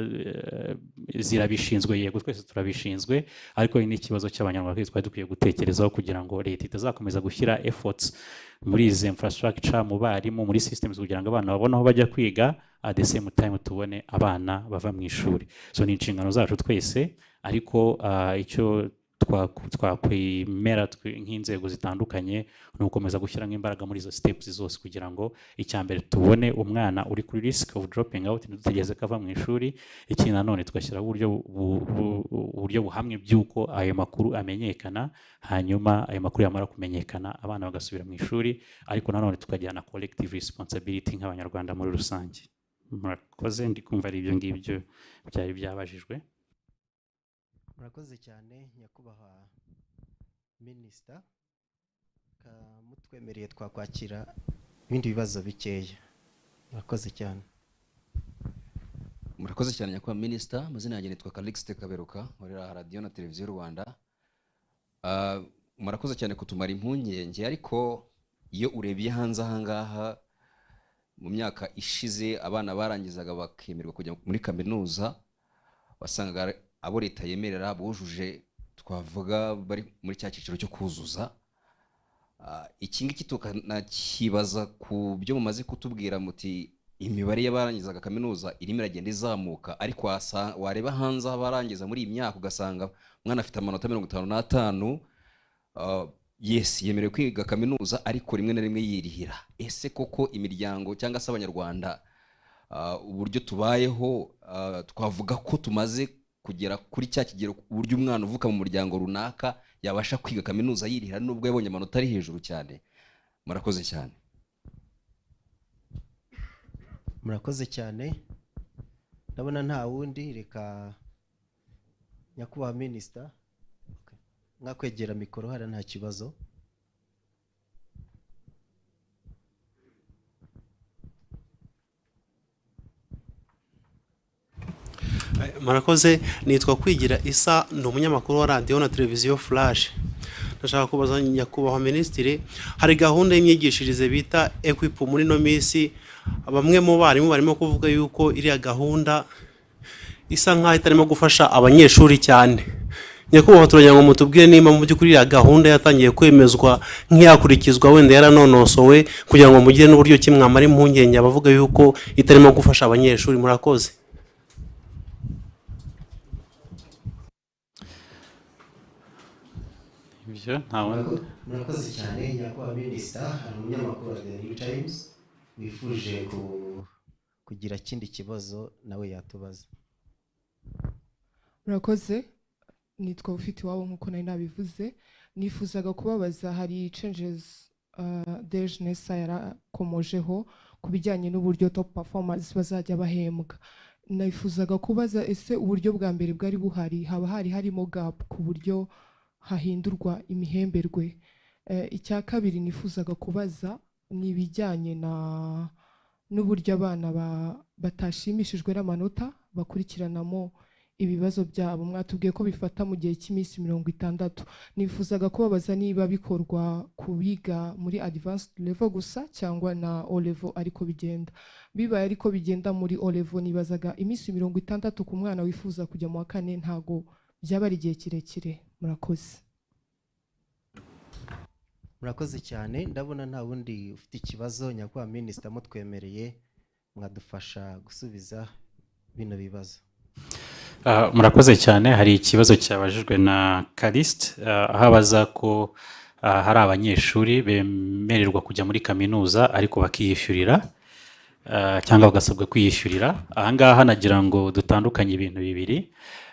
zirabishinzwe, yego twese turabishinzwe, ariko ni ikibazo cy'abanyarwanda twari dukwiye gutekerezaho kugira ngo leta itazakomeza gushyira efforts muri izi infrastructure, mu barimu, muri systems, kugira ngo abana babone aho bajya kwiga, at the same time tubone abana bava mu ishuri. So ni inshingano zacu twese, ariko icyo twakwemera nk'inzego zitandukanye ni ugukomeza gushyiramo imbaraga muri izo steps zose kugira ngo icyambere tubone umwana uri kuri risk of dropping out ntitutegeze ko ava mu ishuri. Ikindi nanone tugashyiraho uburyo buhamye by'uko ayo makuru amenyekana, hanyuma ayo makuru yamara kumenyekana abana bagasubira mu ishuri, ariko nanone tukajyana collective responsibility nk'abanyarwanda muri rusange. Murakoze, ndi kumva ari ibyo ngibyo byari byabajijwe. Murakoze cyane nyakubahwa minisita, mutwemereye twakwakira ibindi bibazo bikeya. Murakoze cyane. Murakoze cyane nyakubahwa minisita. Amazina yanjye nitwa Calixte Kaberuka, nkorera radio na televiziyo Rwanda. Murakoze cyane kutumara impungenge, ariko iyo urebye hanze ahangaha mu myaka ishize abana barangizaga bakemerwa kujya muri kaminuza, wasanga abo leta yemerera bujuje, twavuga bari muri cya cyiciro cyo kuzuza. Iki ngiki tukanakibaza ku byo mumaze kutubwira, muti imibare y'abarangizaga kaminuza irimo iragenda izamuka, ariko wareba hanze abarangiza muri iyi myaka ugasanga umwana afite amanota 55, yes yemerewe kwiga kaminuza, ariko rimwe na rimwe yirihira. Ese koko imiryango cyangwa se abanyarwanda uburyo tubayeho, twavuga ko tumaze kugera kuri cya kigero uburyo umwana uvuka mu muryango runaka yabasha kwiga kaminuza yirihira nubwo yabonye amanota ari hejuru cyane? Murakoze cyane. Murakoze cyane. Ndabona nta wundi, reka nyakubahwa minisita mwakwegera mikoro, hari nta kibazo. Murakoze, nitwa Kwigira Isa, ndi umunyamakuru wa radio na televiziyo Flash. Ndashaka kubaza nyakubahwa minisitiri, hari gahunda y'imyigishirize bita equip muri no minsi, bamwe mu barimu barimo kuvuga yuko iriya gahunda isa nkaho itarimo gufasha abanyeshuri cyane. Nyakubahwa turagira ngo mutubwire niba mu by'ukuri iriya gahunda yatangiye kwemezwa nk'iyakurikizwa, wenda yaranonosowe, kugira ngo mugire n'uburyo ki mwamara impungenge abavuga yuko itarimo gufasha abanyeshuri. Murakoze. Murakoze cyane nyakubahwa minisita. Hari umunyamakuru wa The New Times wifuje kugira ikindi kibazo nawe yatubaza. Murakoze, nitwa ufite iwabo nk'uko nari nabivuze. Nifuzaga kubabaza, hari changes Deje Nesa yarakomojeho ku bijyanye n'uburyo top performers bazajya bahembwa. Nifuzaga kubaza, ese uburyo bwa mbere bwari buhari haba harimo gap ku buryo hahindurwa imihemberwe? Icya kabiri nifuzaga kubaza ni ibijyanye n'uburyo abana batashimishijwe n'amanota bakurikiranamo ibibazo byabo. Mwatubwiye ko bifata mu gihe cy'iminsi 60. Nifuzaga kubabaza niba bikorwa kubiga muri advanced level gusa cyangwa na O level ariko bigenda. Bibaye ariko bigenda muri O level, nibazaga iminsi 60 ku mwana wifuza kujya mu wa kane ntago byaba ari igihe kirekire. Murakoze. Murakoze cyane. Ndabona nta wundi ufite ikibazo. Nyakubahwa minisita mutwemereye mwadufasha gusubiza bino bibazo. Murakoze cyane. Hari ikibazo cyabajijwe na Calixte, aho abaza ko hari abanyeshuri bemererwa kujya muri kaminuza ariko bakiyishyurira cyangwa bagasabwa kwiyishyurira. Ahangaha nagira ngo dutandukanye ibintu bibiri.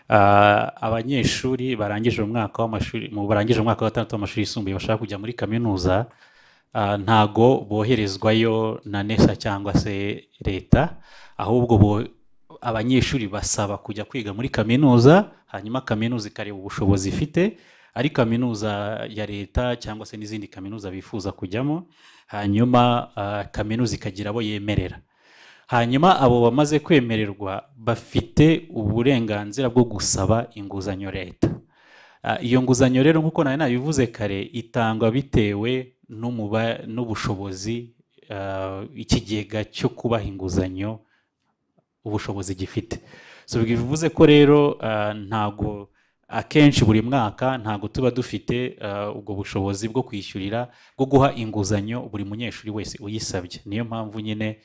abanyeshuri barangije umwaka w'amashuri barangije umwaka wa gatandatu w'amashuri yisumbuye bashaka kujya muri kaminuza ntago boherezwayo na NESA cyangwa se leta, ahubwo abanyeshuri basaba kujya kwiga muri kaminuza, hanyuma kaminuza ikareba ubushobozi ifite, ari kaminuza ya leta cyangwa se n'izindi kaminuza bifuza kujyamo, hanyuma kaminuza ikagira abo yemerera. Hanyuma abo bamaze kwemererwa bafite uburenganzira bwo gusaba inguzanyo leta. Iyo nguzanyo rero nk'uko nari nabivuze kare itangwa bitewe n'ubushobozi ikigega cyo kubaha inguzanyo ubushobozi gifite. So bivuze ko rero ntago akenshi buri mwaka ntago tuba dufite ubwo bushobozi bwo kwishyurira bwo guha inguzanyo buri munyeshuri wese uyisabye. Niyo mpamvu nyine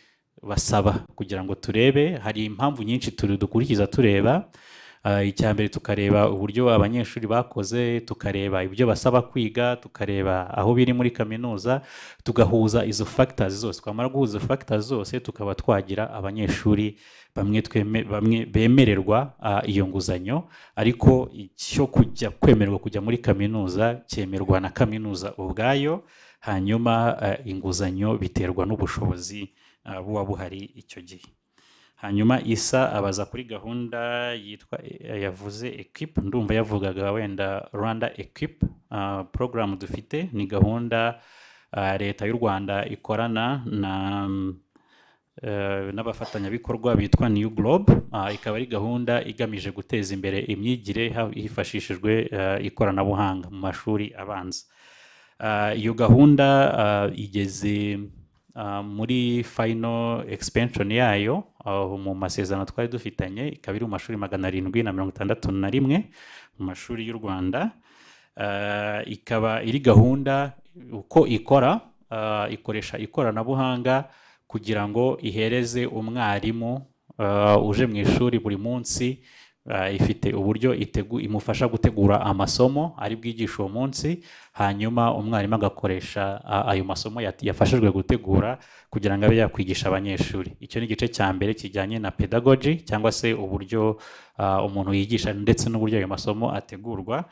basaba kugira ngo turebe, hari impamvu nyinshi dukurikiza tureba. Icya mbere tukareba uburyo abanyeshuri bakoze, tukareba ibyo basaba kwiga, tukareba aho biri muri kaminuza, tugahuza izo factors zose. Twamara guhuza izo factors zose tukaba twagira abanyeshuri bamwe bemererwa iyo nguzanyo, ariko icyo kwemererwa kujya muri kaminuza cyemerwa na kaminuza ubwayo, hanyuma inguzanyo biterwa n'ubushobozi buba buhari icyo gihe. Hanyuma Isa abaza kuri gahunda yitwa yavuze Equip, ndumva yavugaga wenda Rwanda Equip program dufite. Ni gahunda leta y'u Rwanda ikorana n'abafatanyabikorwa bitwa New Globe. Ikaba ari gahunda igamije guteza imbere imyigire hifashishijwe ikoranabuhanga mu mashuri abanza. Iyo gahunda igeze muri final expansion yayo mu masezerano twari dufitanye, ikaba iri mu mashuri 761 mu mashuri y'u Rwanda. Ikaba iri gahunda uko ikora, ikoresha ikoranabuhanga kugira ngo ihereze umwarimu uje mu ishuri buri munsi, ifite uburyo imufasha gutegura amasomo ari bwigisha uwo munsi, hanyuma umwarimu agakoresha ayo masomo yafashijwe gutegura kugira ngo abe yakwigisha abanyeshuri. Icyo ni igice cya mbere kijyanye na pedagogy cyangwa se uburyo umuntu yigisha ndetse n'uburyo ayo masomo ategurwa.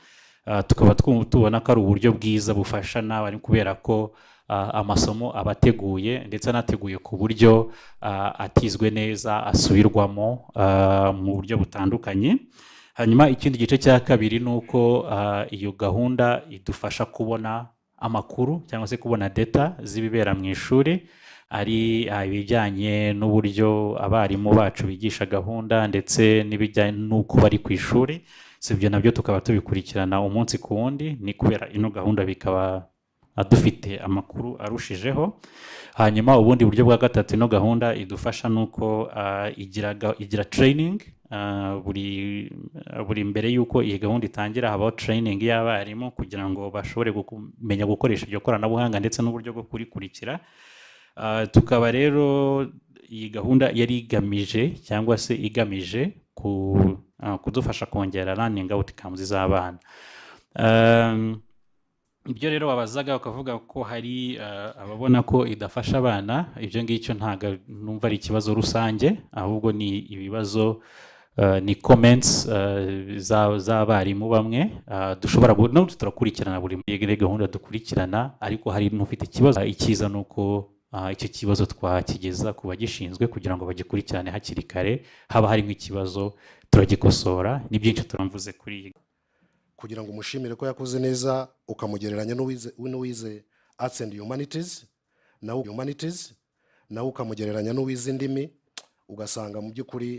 Tukaba tubona ko ari uburyo bwiza bufasha n'abarimu kubera ko amasomo abateguye ndetse anateguye ku buryo atizwe neza, asubirwamo mu buryo butandukanye. Hanyuma ikindi gice cya kabiri ni uko iyo gahunda idufasha kubona amakuru cyangwa se kubona data z'ibibera mu ishuri, ari ibijyanye n'uburyo abarimu bacu bigisha gahunda ndetse n'ibijyanye n'uko bari ku ishuri. Si ibyo nabyo tukaba tubikurikirana umunsi ku wundi, ni kubera ino gahunda bikaba dufite amakuru arushijeho. Hanyuma ubundi buryo bwa gatatu ino gahunda idufasha nuko igira training buri mbere yuko iyi gahunda itangira habaho training y'abarimu kugira ngo bashobore kumenya gukoresha iryo koranabuhanga ndetse n'uburyo bwo kurikurikira. Tukaba rero iyi gahunda yari igamije cyangwa se igamije kudufasha kongera learning outcomes z'abana. Ibyo rero babazaga bakavuga ko hari ababona ko idafasha abana, ibyo ngicyo ntabwo numva ari ikibazo rusange, ahubwo ni ibibazo ni comments z'abarimu bamwe. Dushobora turakurikirana buri gahunda dukurikirana, ariko hari n'ufite ikibazo. Icyiza ni uko icyo kibazo twakigeza ku bagishinzwe kugira ngo bagikurikirane hakiri kare, haba harimo ikibazo turagikosora. Ni byinshi turamvuze kuri iyi kugira ngo umushimire ko yakoze neza, ukamugereranya n'uwize arts and humanities nawe ukamugereranya n'uwize indimi, ugasanga mu by'ukuri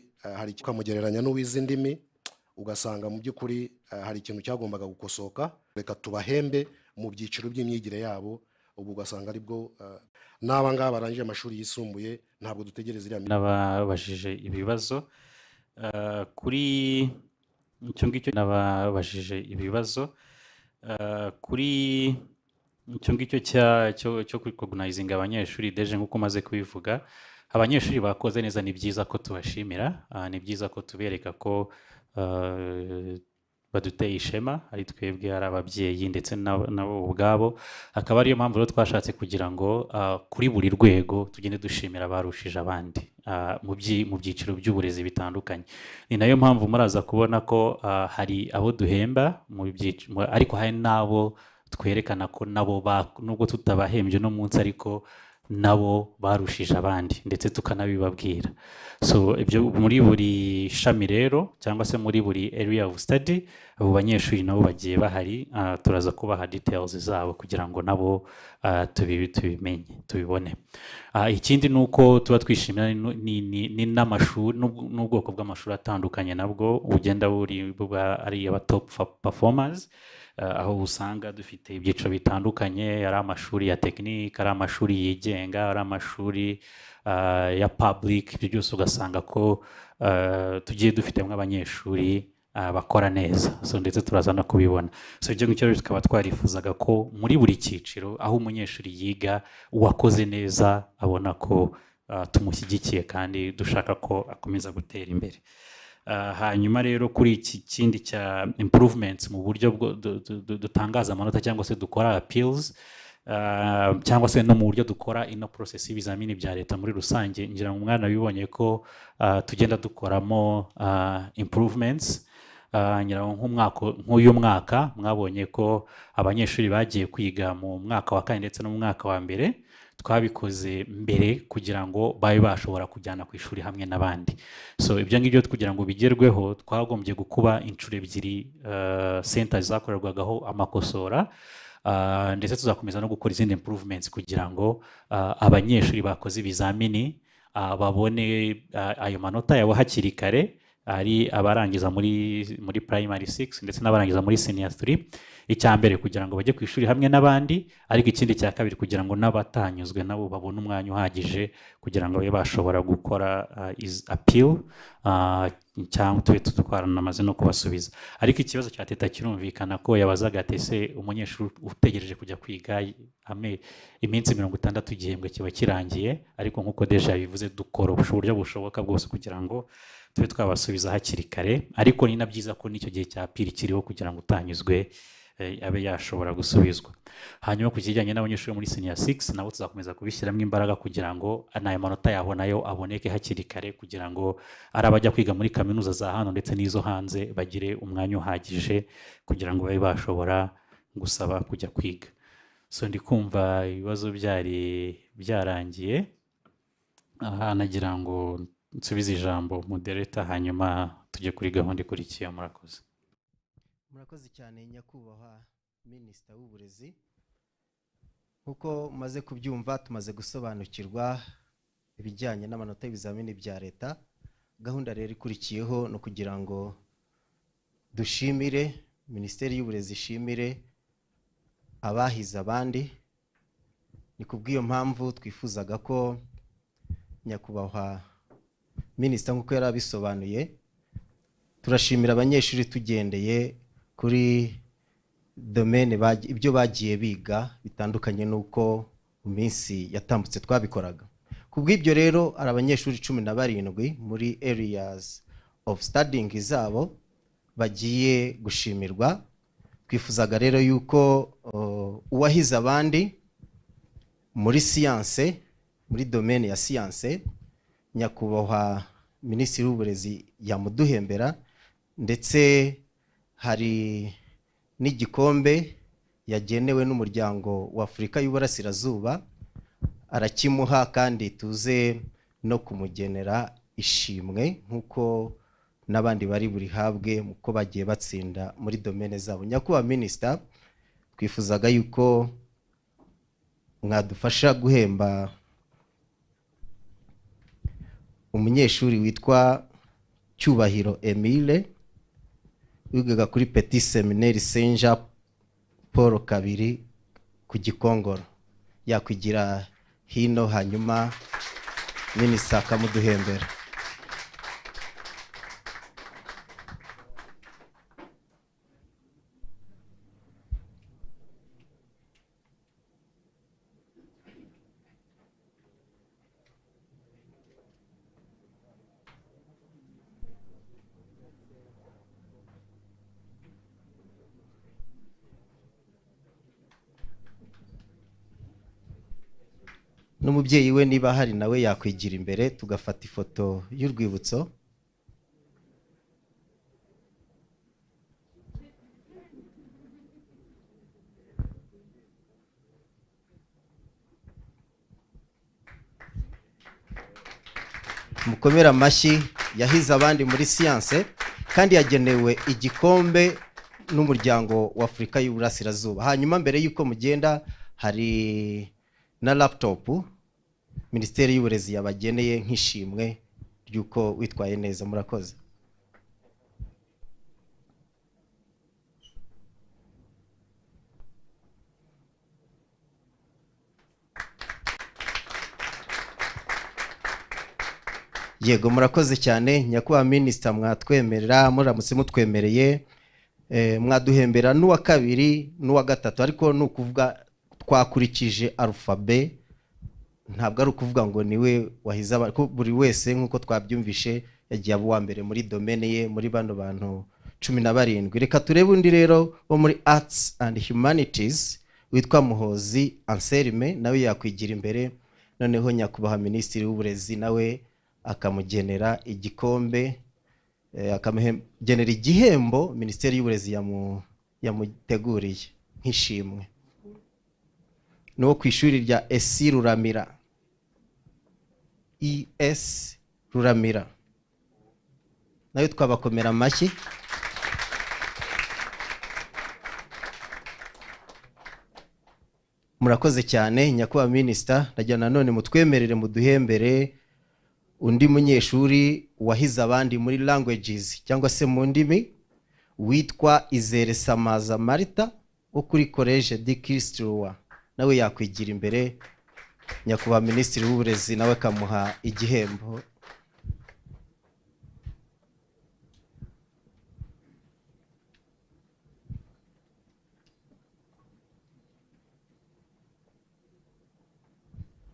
hari ikintu cyagombaga gukosoka. Reka tubahembe mu byiciro by'imyigire yabo, ubu ugasanga aribwo n'aba ngaba barangije amashuri yisumbuye ntabwo dutegereza iriya n'ababajije ibibazo kuri icyo ngicyo. N'ababajije ibibazo kuri icyo ngicyo cyo recognizinga abanyeshuri. Deje nk'uko umaze kubivuga, abanyeshuri bakoze neza, ni byiza ko tubashimira, ni byiza ko tubereka ko baduteye ishema, ari twebwe, ari ababyeyi ndetse nabo ubwabo. Akaba ariyo mpamvu rero twashatse kugira ngo kuri buri rwego tugende dushimira abarushije abandi. mu byiciro by'uburezi bitandukanye. Ni nayo mpamvu muraza kubona ko hari abo duhemba ariko hari n'abo twerekana ko nabo nubwo tutabahembye uno munsi ariko nabo barushije abandi ndetse tukanabibabwira. So ibyo muri buri shami rero cyangwa se muri buri area of study abo banyeshuri nabo bagiye bahari, turaza kubaha details zabo kugira ngo nabo tubimenye tubibone. Ikindi ni uko tuba twishimira ni n'amashuri n'ubwoko bw'amashuri atandukanye nabwo bugenda buba ari aba top performers, aho usanga dufite ibyiciro bitandukanye, ari amashuri ya tekinike, ari amashuri yigenga, ari amashuri ya public, ibyo byose ugasanga ko tugiye dufitemo abanyeshuri bakora neza, so ndetse turaza no kubibona. So ibyo ngibyo tukaba twarifuzaga ko muri buri cyiciro aho umunyeshuri yiga uwakoze neza abona ko tumushyigikiye kandi dushaka ko akomeza gutera imbere. Hanyuma rero kuri iki kindi cya improvements mu buryo dutangaza amanota cyangwa se dukora appeals, cyangwa se no mu buryo dukora ino process y'ibizamini bya leta muri rusange, ngira ngo umwana bibonye ko tugenda dukoramo improvements. Ngira ngo nk'uyu mwaka mwabonye ko abanyeshuri bagiye kwiga mu mwaka wa kane ndetse no mu mwaka wa mbere twabikoze mbere kugira ngo babe bashobora kujyana ku ishuri hamwe n'abandi. So ibyo ngibyo kugira ngo bigerweho twagombye gukuba inshuro ebyiri centers zakorerwagaho amakosora, ndetse tuzakomeza no gukora izindi improvements kugira ngo abanyeshuri bakoze ibizamini babone ayo manota yabo hakiri kare, ari abarangiza muri primary 6 ndetse n'abarangiza muri senior 3. Icya mbere kugira ngo bajye ku ishuri hamwe n'abandi, ariko ikindi cya kabiri kugira ngo n'abatanyuzwe nabo babone umwanya uhagije kugira ngo babe bashobora gukora appeal, cyangwa tube tudutwarana amaze no kubasubiza. Ariko ikibazo cya teta kirumvikana ko yabazaga ati ese umunyeshuri utegereje kujya kwiga iminsi 60 igihembwe kiba kirangiye, ariko nk'uko deja bivuze dukora uburyo bushoboka bwose kugira ngo tube twabasubiza hakiri kare, ariko ni na byiza ko n'icyo gihe cya appeal kiriho kugira ngo utanyuzwe abe yashobora gusubizwa. Hanyuma ku kijyanye n'abanyeshuri muri senior 6 nabo tuzakomeza kubishyiramo imbaraga kugira ngo n'ayo manota yabo nayo aboneke hakiri kare, kugira ngo ari abajya kwiga muri kaminuza za hano ndetse n'izo hanze bagire umwanya uhagije kugira ngo babe bashobora gusaba kujya kwiga. So ndi kumva ibibazo byari byarangiye, nagira ngo nsubize ijambo moderator hanyuma tujye kuri gahunda ikurikiye. Murakoze. Murakoze cyane nyakubahwa minisita w'uburezi. Nkuko maze kubyumva tumaze gusobanukirwa ibijyanye n'amanota y'ibizamini bya leta. Gahunda rero ikurikiyeho no kugira ngo dushimire Minisiteri y'Uburezi, ishimire abahize abandi. Ni kubw'iyo mpamvu twifuzaga ko nyakubahwa minisita nk'uko yari abisobanuye, turashimira abanyeshuri tugendeye kuri domaine ibyo bagiye biga bitandukanye n'uko mu minsi yatambutse twabikoraga. Kubw'ibyo rero ari abanyeshuri 17 muri areas of studying zabo bagiye gushimirwa. Twifuzaga rero yuko uwahize abandi muri science, muri domaine ya science, nyakubahwa Minisitiri w'Uburezi yamuduhembera, ndetse hari n'igikombe yagenewe n'umuryango wa Afurika y'Uburasirazuba arakimuha, kandi tuze no kumugenera ishimwe nk'uko n'abandi bari burihabwe muko bagiye batsinda muri domaine zabo. Nyakubahwa Minisita, twifuzaga yuko mwadufasha guhemba umunyeshuri witwa Cyubahiro Emile wigaga kuri Petit Seminaire Saint Jean Paul II ku Gikongoro. Yakwigira hino hanyuma minisita akamuduhembera. n'umubyeyi we niba hari nawe yakwigira imbere tugafata ifoto y'urwibutso. mukomera amashyi, yahize abandi muri siyanse kandi yagenewe igikombe n'umuryango wa Afurika y'Uburasirazuba. Hanyuma mbere y'uko mugenda hari na laptop Minisiteri y'Uburezi yabageneye nk'ishimwe ry'uko witwaye neza. Murakoze. Yego murakoze cyane nyakubahwa minisita, mwatwemerera muramutse mutwemereye mwaduhembera n'uwa kabiri n'uwa gatatu, ariko ni ukuvuga twakurikije alphabe, ntabwo ari ukuvuga ngo niwe wahize buri wese nk'uko twabyumvishe yagiye aba uwa mbere muri domaine ye muri bano bantu 17. Reka turebe undi rero wo muri arts and humanities witwa Muhozi Anselme, nawe yakwigira imbere. Noneho nyakubahwa minisitiri w'uburezi nawe akamugenera igikombe, akamugenera igihembo Minisiteri y'Uburezi yamuteguriye nk'ishimwe. No ku ishuri rya ES Ruramira, ES Ruramira, nawe twabakomera amashyi. Murakoze cyane nyakubahwa minisita. Ndagira nanone mutwemerere muduhembere undi munyeshuri wahize abandi muri languages cyangwa se mu ndimi witwa Izere Samaza Marita wo kuri College de Christ-Roi, nawe yakwigira imbere. Nyakubahwa minisitiri w'uburezi nawe kamuha igihembo.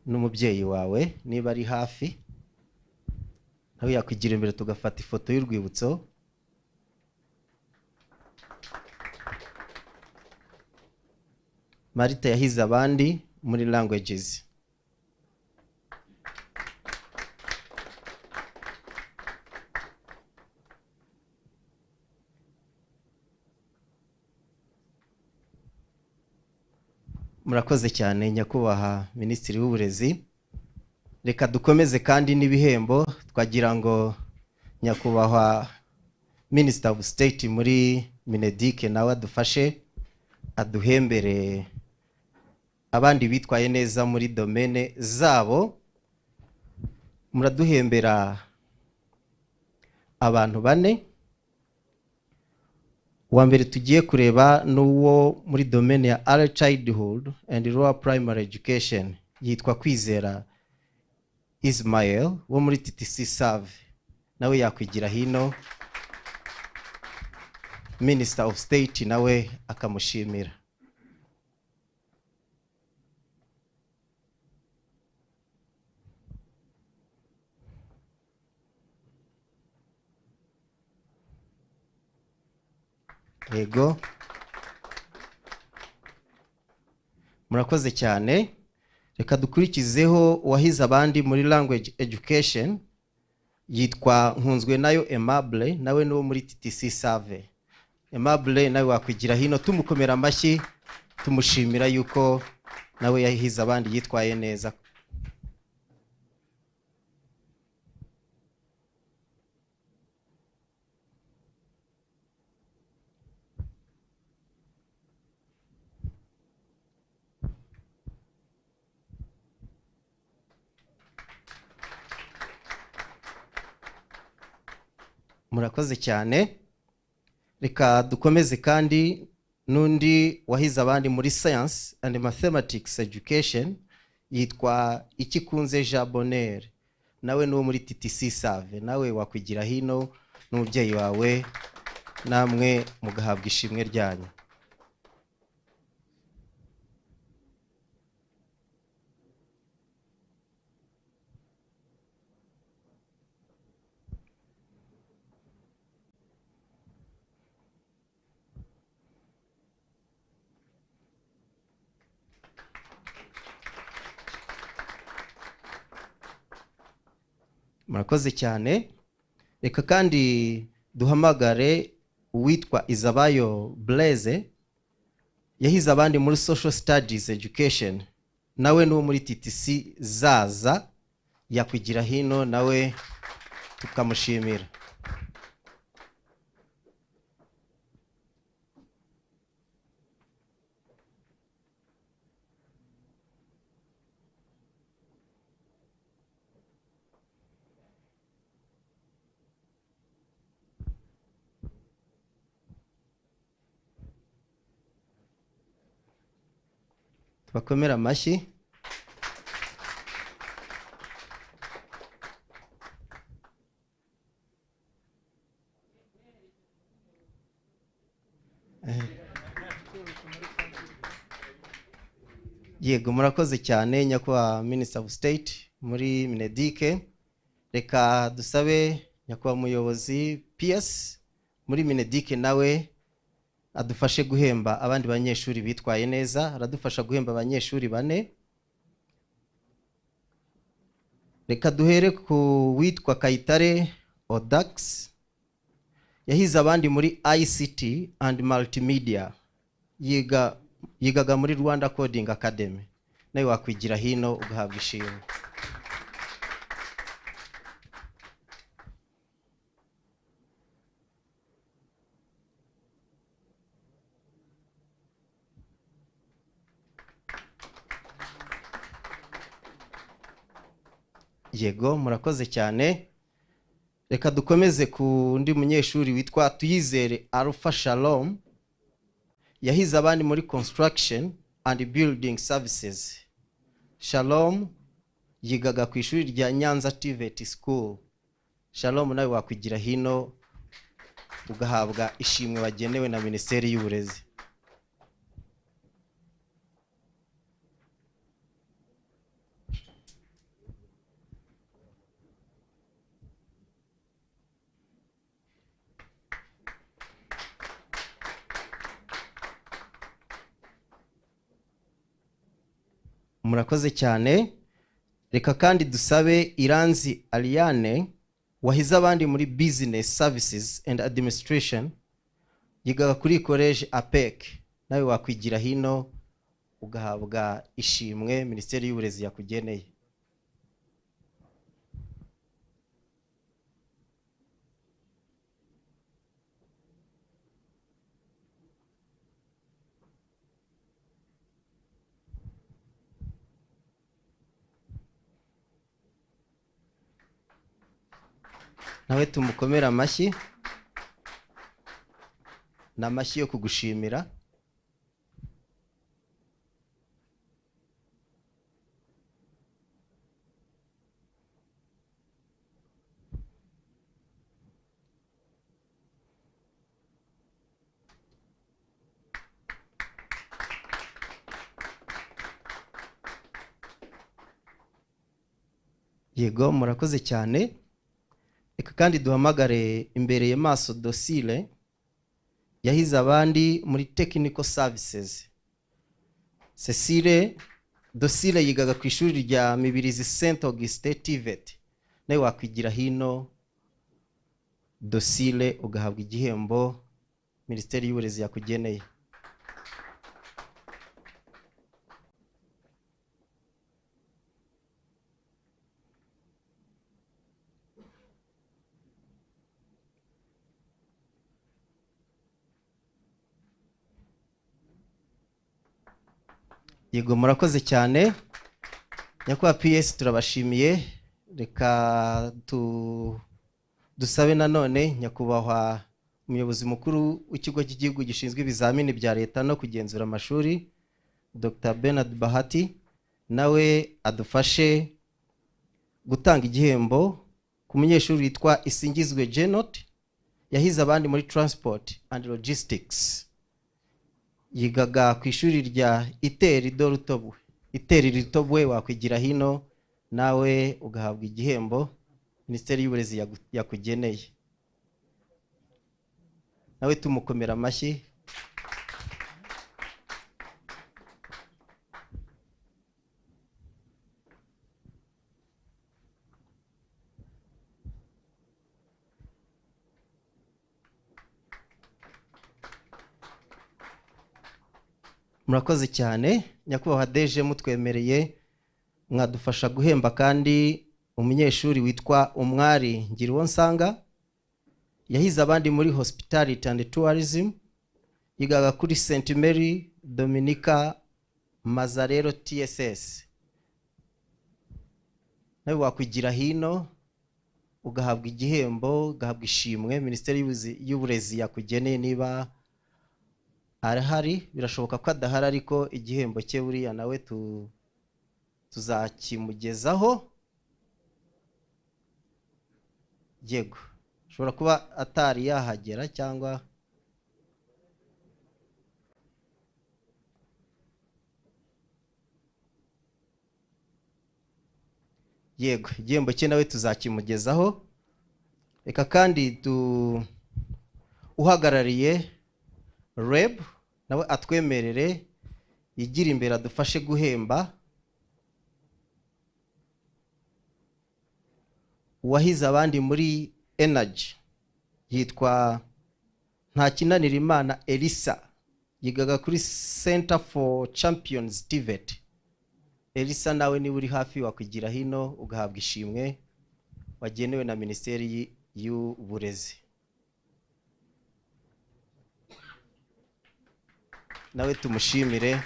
N'umubyeyi wawe niba ari hafi nawe yakwigira imbere tugafata ifoto y'urwibutso. Marita yahize abandi muri languages. Murakoze cyane nyakubahwa minisitiri w'uburezi. Reka dukomeze kandi n'ibihembo. Twagira ngo nyakubahwa Minister of State muri Mineduc nawe adufashe aduhembere abandi bitwaye neza muri domaine zabo. Muraduhembera abantu 4. Uwa mbere tugiye kureba n'uwo muri domaine ya early childhood and lower primary education, yitwa Kwizera Ismael wo muri TTC Save, nawe yakwigira hino. Minister of State nawe akamushimira. Yego murakoze cyane. Reka dukurikizeho wahize abandi muri language education, yitwa Nkunzwe nayo Aimable, nawe no muri TTC Save. Aimable nawe wakwigira hino, tumukomera amashyi tumushimira yuko nawe yahize abandi yitwaye neza. Murakoze cyane. Reka dukomeze kandi n'undi wahize abandi muri science and mathematics education, yitwa Ikikunze Jean Bonheur, nawe no muri TTC Save, nawe wakwigira hino n'umubyeyi wawe namwe mugahabwa ishimwe ryanyu. murakoze cyane. Reka kandi duhamagare uwitwa Izabayo Blaise, yahize abandi muri social studies education, nawe n'uwo muri TTC Zaza, yakwigira hino nawe tukamushimira. Bakomera amashyi. Yego, murakoze cyane nyakubahwa Minister of State muri Minedike. Reka dusabe nyakubahwa muyobozi PS muri Minedike nawe adufashe guhemba abandi banyeshuri bitwaye neza. Aradufasha guhemba abanyeshuri 4. Reka duhere ku witwa Kayitare Odax, yahize abandi muri ICT and Multimedia, yigaga muri Rwanda Coding Academy, nawe wakwigira hino ugahabwa ishimwe. Yego, murakoze cyane. Reka dukomeze ku undi munyeshuri witwa Tuyizere Alpha Shalom, yahize abandi muri Construction and Building Services. Shalom yigaga ku ishuri rya Nyanza TVET School. Shalom nawe wakwigira hino ugahabwa ishimwe wagenewe na Minisiteri y'Uburezi. Murakoze cyane. Reka kandi dusabe Iranzi Aliane, wahize abandi muri Business Services and Administration, yigaga kuri College APEC, nawe wakwigira hino ugahabwa ishimwe Minisiteri y'Uburezi yakugeneye. Nawe tumukomera amashyi, n'amashyi yo kugushimira. Yego, murakoze cyane. Reka kandi duhamagare imbere ya maso Docile, yahize abandi muri Technical Services. Cecile Docile yigaga ku ishuri rya Mibirizi Saint Auguste TVET, nawe wakwigira hino Docile ugahabwa igihembo Minisiteri y'Uburezi yakugeneye. Yego, murakoze cyane. Nyakubahwa PS turabashimiye. Reka dusabe nanone nyakubahwa umuyobozi mukuru w'ikigo cy'igihugu gishinzwe ibizamini bya leta no kugenzura amashuri, Dr. Bernard Bahati, nawe adufashe gutanga igihembo ku munyeshuri witwa Isingizwe Genot, yahize abandi muri Transport and Logistics, yigaga ku ishuri rya Iteri Rutobwe, wakwigira hino nawe ugahabwa igihembo Minisiteri y'Uburezi yakugeneye. Nawe tumukomera amashyi. murakoze cyane nyakubahwa deje mutwemereye mwadufasha guhemba kandi umunyeshuri witwa Umwari Ngiriwonsanga yahize abandi muri hospitality and tourism yigaga kuri St Mary Dominica Mazarero TSS. Nawe wakwigira hino ugahabwa igihembo ugahabwa ishimwe Minisiteri y'Uburezi yakugeneye niba arahari birashoboka ko adahari ariko igihembo cye buriya nawe tuzakimugezaho. Yego ushobora kuba atari yahagera cyangwa yego igihembo cye nawe tuzakimugezaho. Reka kandi uhagarariye REB nawe atwemerere yigira imbere adufashe guhemba uwahize abandi muri energy yitwa Ntakinanirimana Elisa yigaga kuri Center for Champions TVET. Elisa nawe niba uri hafi wakwigira hino ugahabwa ishimwe wagenewe na Minisiteri y'Uburezi. Nawe tumushimire.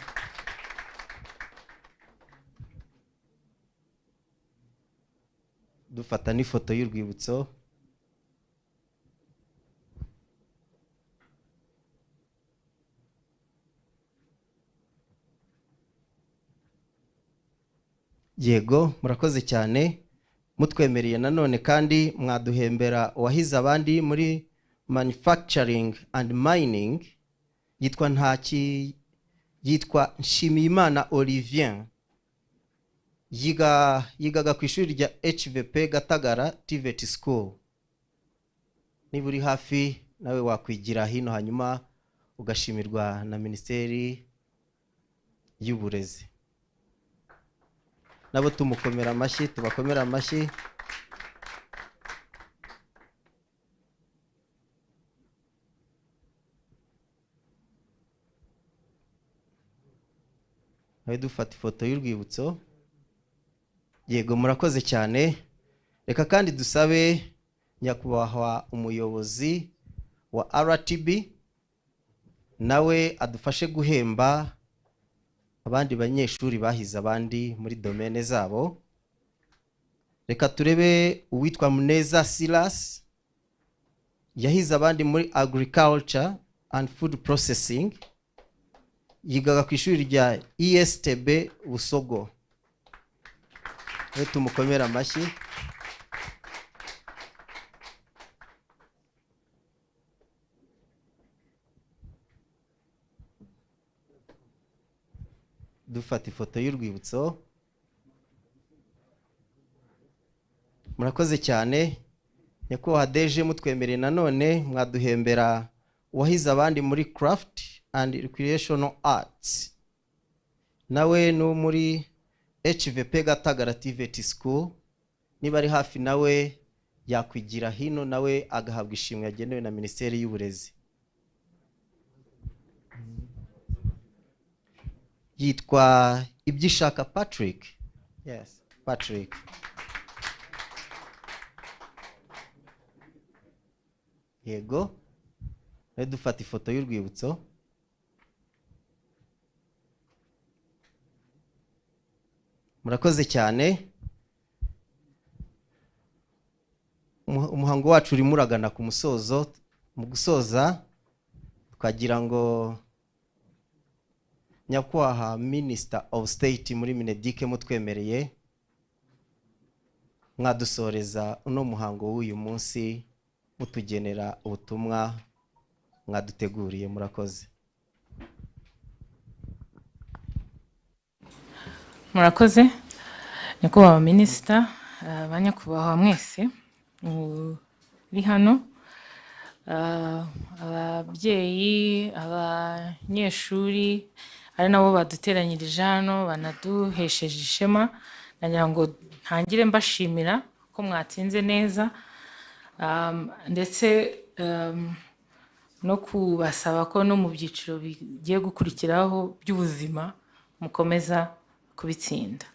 Dufata n'ifoto y'urwibutso. Yego murakoze cyane mutwemereye nanone kandi mwaduhembera uwahize abandi muri manufacturing and mining yitwa Nshimiyimana Olivier yigaga ku ishuri rya HVP Gatagara TVET School. Niba uri hafi nawe wakwigira hino hanyuma ugashimirwa na Minisiteri y'Uburezi. Nabo tumukomera amashyi tubakomera amashyi. Nawe dufata ifoto y'urwibutso. Yego murakoze cyane. Reka kandi dusabe nyakubahwa umuyobozi wa RTB nawe adufashe guhemba abandi banyeshuri bahize abandi muri domaine zabo. Reka turebe uwitwa Muneza Silas yahize abandi muri agriculture and food processing yigaga ku ishuri rya ESTB Busogo. Tumukomera amashyi. Dufata ifoto y'urwibutso. Murakoze cyane nyakubahwa deje mutwemereye nanone mwaduhembera uwahize abandi muri craft and recreational arts nawe no muri HVP Gatagara TVET School. Niba ari hafi nawe yakwigira hino nawe agahabwa ishimwe yagenewe na Minisiteri y'Uburezi. Yitwa Ibyishaka Patrick. Yes, Patrick. Yego dufata ifoto y'urwibutso. Murakoze cyane. Umuhango wacu urimo uragana ku musozo. Mu gusoza twagira ngo nyakubahwa Minister of State muri Mineduc mutwemereye mwadusoreza uno muhango w'uyu munsi mutugenera ubutumwa mwaduteguriye. Murakoze. Murakoze nyakubahwa Minister, abanyakubahwa mwese uri hano, ababyeyi, abanyeshuri ari nabo baduteranyirije hano banaduhesheje ishema. Nagira ngo ntangire mbashimira ko mwatsinze neza, ndetse no kubasaba ko no mu byiciro bigiye gukurikiraho by'ubuzima mukomeza kubitsinda.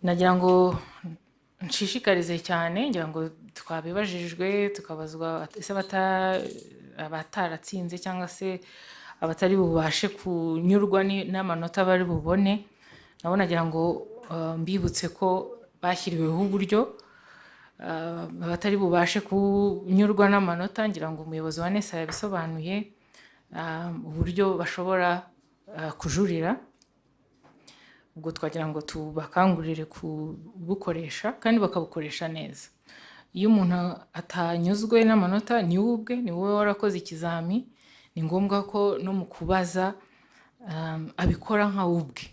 Nagira ngo nshishikarize cyane, ngira ngo twabibajijwe tukabazwa ese abataratsinze cyangwa se abatari bubashe kunyurwa n'amanota bari bubone, nabo nagira ngo mbibutse ko bashyiriweho uburyo abatari bubashe kunyurwa n'amanota, ngira ngo umuyobozi wa NESA yabisobanuye uburyo bashobora kujurira. Ubwo twagira ngo tubakangurire kubukoresha kandi bakabukoresha neza. Iyo umuntu atanyuzwe n'amanota ni we ubwe, ni wowe warakoze ikizami, ni ngombwa ko no mu kubaza abikora nka ubwe.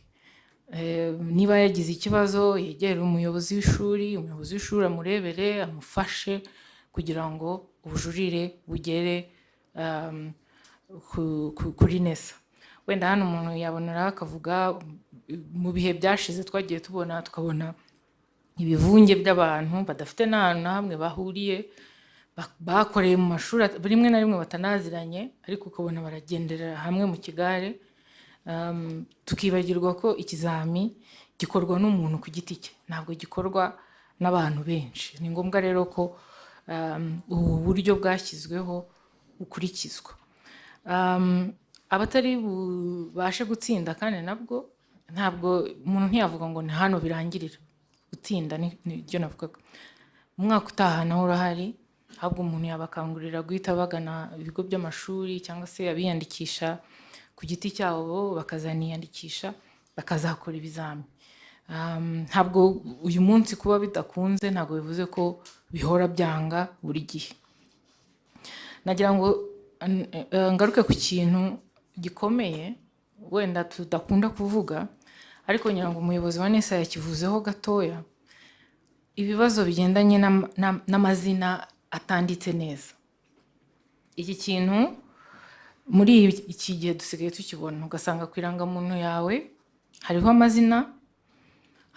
Niba yagize ikibazo yegere umuyobozi w'ishuri amurebere, amufashe kugira ngo ubujurire bugere kuri NESA. Wenda hano umuntu yabonera akavuga mu bihe byashize twagiye tukabona ibivunge by'abantu badafite n'ahantu na hamwe bahuriye, bakoreye mu mashuri rimwe na rimwe batanaziranye, ariko ukabona baragendera hamwe mu kigare. Tukibagirwa ko ikizami gikorwa n'umuntu ku giti cye, ntabwo gikorwa n'abantu benshi. Ni ngombwa rero ko ubu buryo bwashyizweho bukurikizwa. Abatari bubashe gutsinda kandi nabwo ntabwo umuntu ntiyavuga ngo ni hano birangirira. Gutsinda nibyo navugaga. Umwaka utaha naho urahari, ahubwo umuntu yabakangurira guhita bagana ibigo by'amashuri cyangwa se abiyandikisha ku giti cyabo bakazaniyandikisha bakazakora ibizami. Ntabwo uyu munsi kuba bidakunze ntabwo bivuze ko bihora byanga buri gihe. Nagira ngo ngaruke ku kintu gikomeye wenda tudakunda kuvuga, ariko ngira ngo umuyobozi wa NESA yakivuzeho gatoya, ibibazo bigendanye n'amazina atanditse neza. Iki kintu muri iki gihe dusigaye tukibona, ugasanga ku irangamuntu yawe hariho amazina,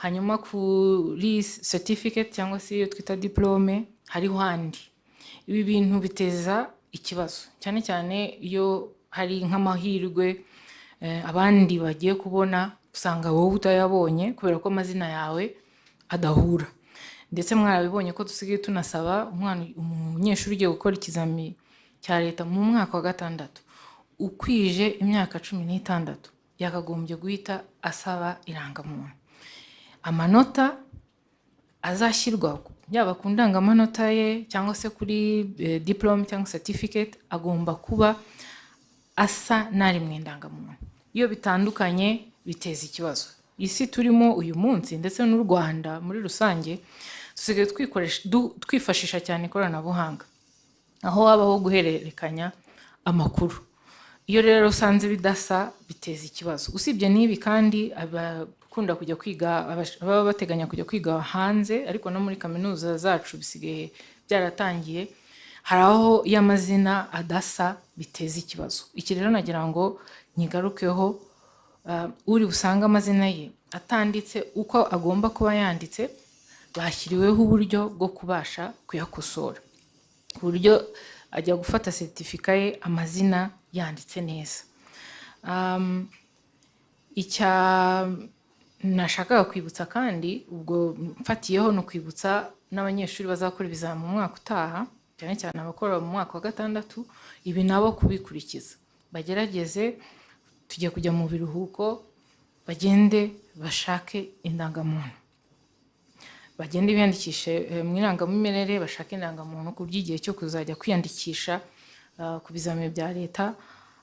hanyuma kuri certificate cyangwa se iyo twita diplome hariho andi. Ibi bintu biteza ikibazo, cyane cyane iyo hari nk'amahirwe abandi bagiye kubona, usanga wowe utayabonye kubera ko amazina yawe adahura. Ndetse mwarabibonye ko dusigaye tunasaba umunyeshuri ugiye gukora ikizami cya leta mu mwaka wa 6 ukwije imyaka 16 yakagombye guhita asaba irangamuntu. Amanota azashyirwa yaba ku ndangamanota ye cyangwa se kuri diplome cyangwa certificate agomba kuba asa n'ari mu ndangamuntu. Iyo bitandukanye biteza ikibazo. Isi turimo uyu munsi ndetse n'u Rwanda muri rusange dusigaye twifashisha cyane ikoranabuhanga, aho habaho guhererekanya amakuru. Iyo rero usanze bidasa biteza ikibazo. Usibye n'ibi kandi abakunda kujya kwiga, baba bateganya kujya kwiga hanze, ariko no muri kaminuza zacu bisigaye byaratangiye, hari aho y'amazina adasa biteza ikibazo. Iki rero nagira ngo nyigarukeho, uri usanga amazina ye atanditse uko agomba kuba yanditse, bashyiriweho uburyo bwo kubasha kuyakosora, ku buryo ajya gufata certificat ye amazina yanditse neza. Icya nashakaga kwibutsa kandi, ubwo mfatiyeho no kwibutsa n'abanyeshuri bazakora ibizami mu mwaka utaha, cyane cyane abakora mu mwaka wa 6, ibi nabo kubikurikiza. Bagerageze, tujye kujya mu biruhuko, bagende bashake indangamuntu, bagende biyandikishe mu irangamimerere, bashake indangamuntu ku by'igihe cyo kuzajya kwiyandikisha ku bizami bya leta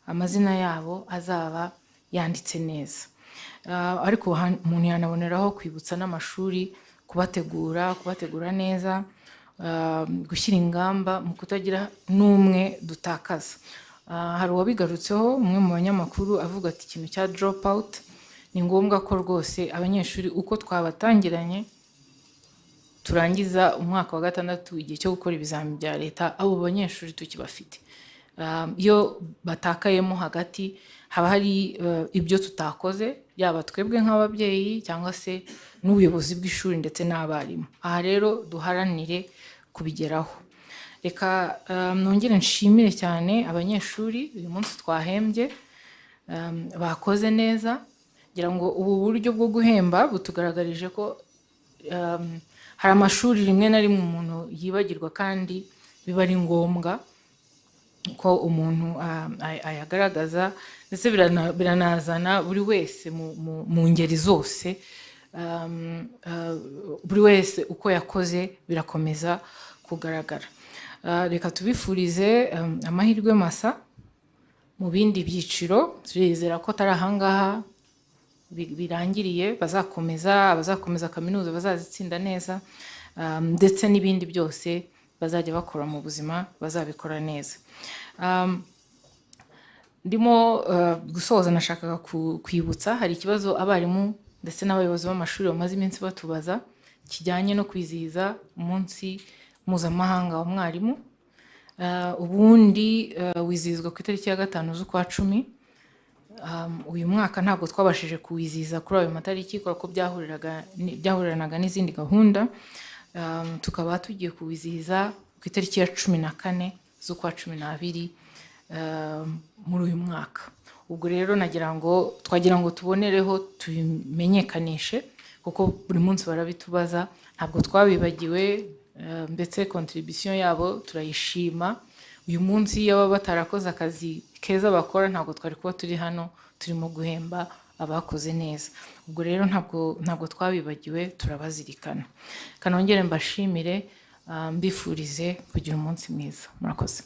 amazina yabo azaba yanditse neza. Ariko umuntu yanaboneraho kwibutsa n'amashuri kubategura neza, gushyira ingamba mu kutagira n'umwe dutakaza. Hari uwabigarutseho umwe mu banyamakuru avuga ati ikintu cya drop out, ni ngombwa ko rwose abanyeshuri uko twabatangiranye turangiza umwaka wa 6 igihe cyo gukora ibizami bya leta abo banyeshuri tukibafite. Iyo batakayemo hagati haba hari ibyo tutakoze, yaba twebwe nk'ababyeyi cyangwa se n'ubuyobozi bw'ishuri ndetse n'abarimu. Aha rero duharanire kubigeraho. reka nongere nshimire cyane abanyeshuri uyu munsi twahembye bakoze neza, ngira ngo ubu buryo bwo guhemba butugaragarije ko hari amashuri rimwe na rimwe umuntu yibagirwa kandi biba ari ngombwa ko umuntu ayagaragaza, ndetse biranazana buri wese mu ngeri zose, buri wese uko yakoze birakomeza kugaragara. Reka tubifurize amahirwe masa mu bindi byiciro, turizera ko atari ahangaha birangiriye, abazakomeza kaminuza bazazitsinda neza, ndetse n'ibindi byose bazajya bakora mu buzima bazabikora neza. Ndimo gusoza nashakaga kwibutsa, hari ikibazo abarimu ndetse n'abayobozi b'amashuri bamaze iminsi batubaza kijyanye no kwizihiza umunsi mpuzamahanga wa mwarimu. Ubundi wizihizwa ku itariki ya 5 z'ukwa 10. Uyu mwaka ntabwo twabashije kuwizihiza kuri ayo matariki kuko byahuriranaga n'izindi gahunda. Tukaba tugiye kuwizihiza ku itariki ya 14 z'ukwa 12 muri uyu mwaka. Ubwo rero twagira ngo tubonereho tubimenyekanishe, kuko buri munsi barabitubaza, ntabwo twabibagiwe, ndetse contribution yabo turayishima. Uyu munsi iyo baba batarakoze akazi keza bakora, ntabwo twari kuba turi hano turimo guhemba abakoze neza. Ubwo rero ntabwo twabibagiwe, turabazirikana. Kanongere mbashimire, mbifurize kugira umunsi mwiza. Murakoze.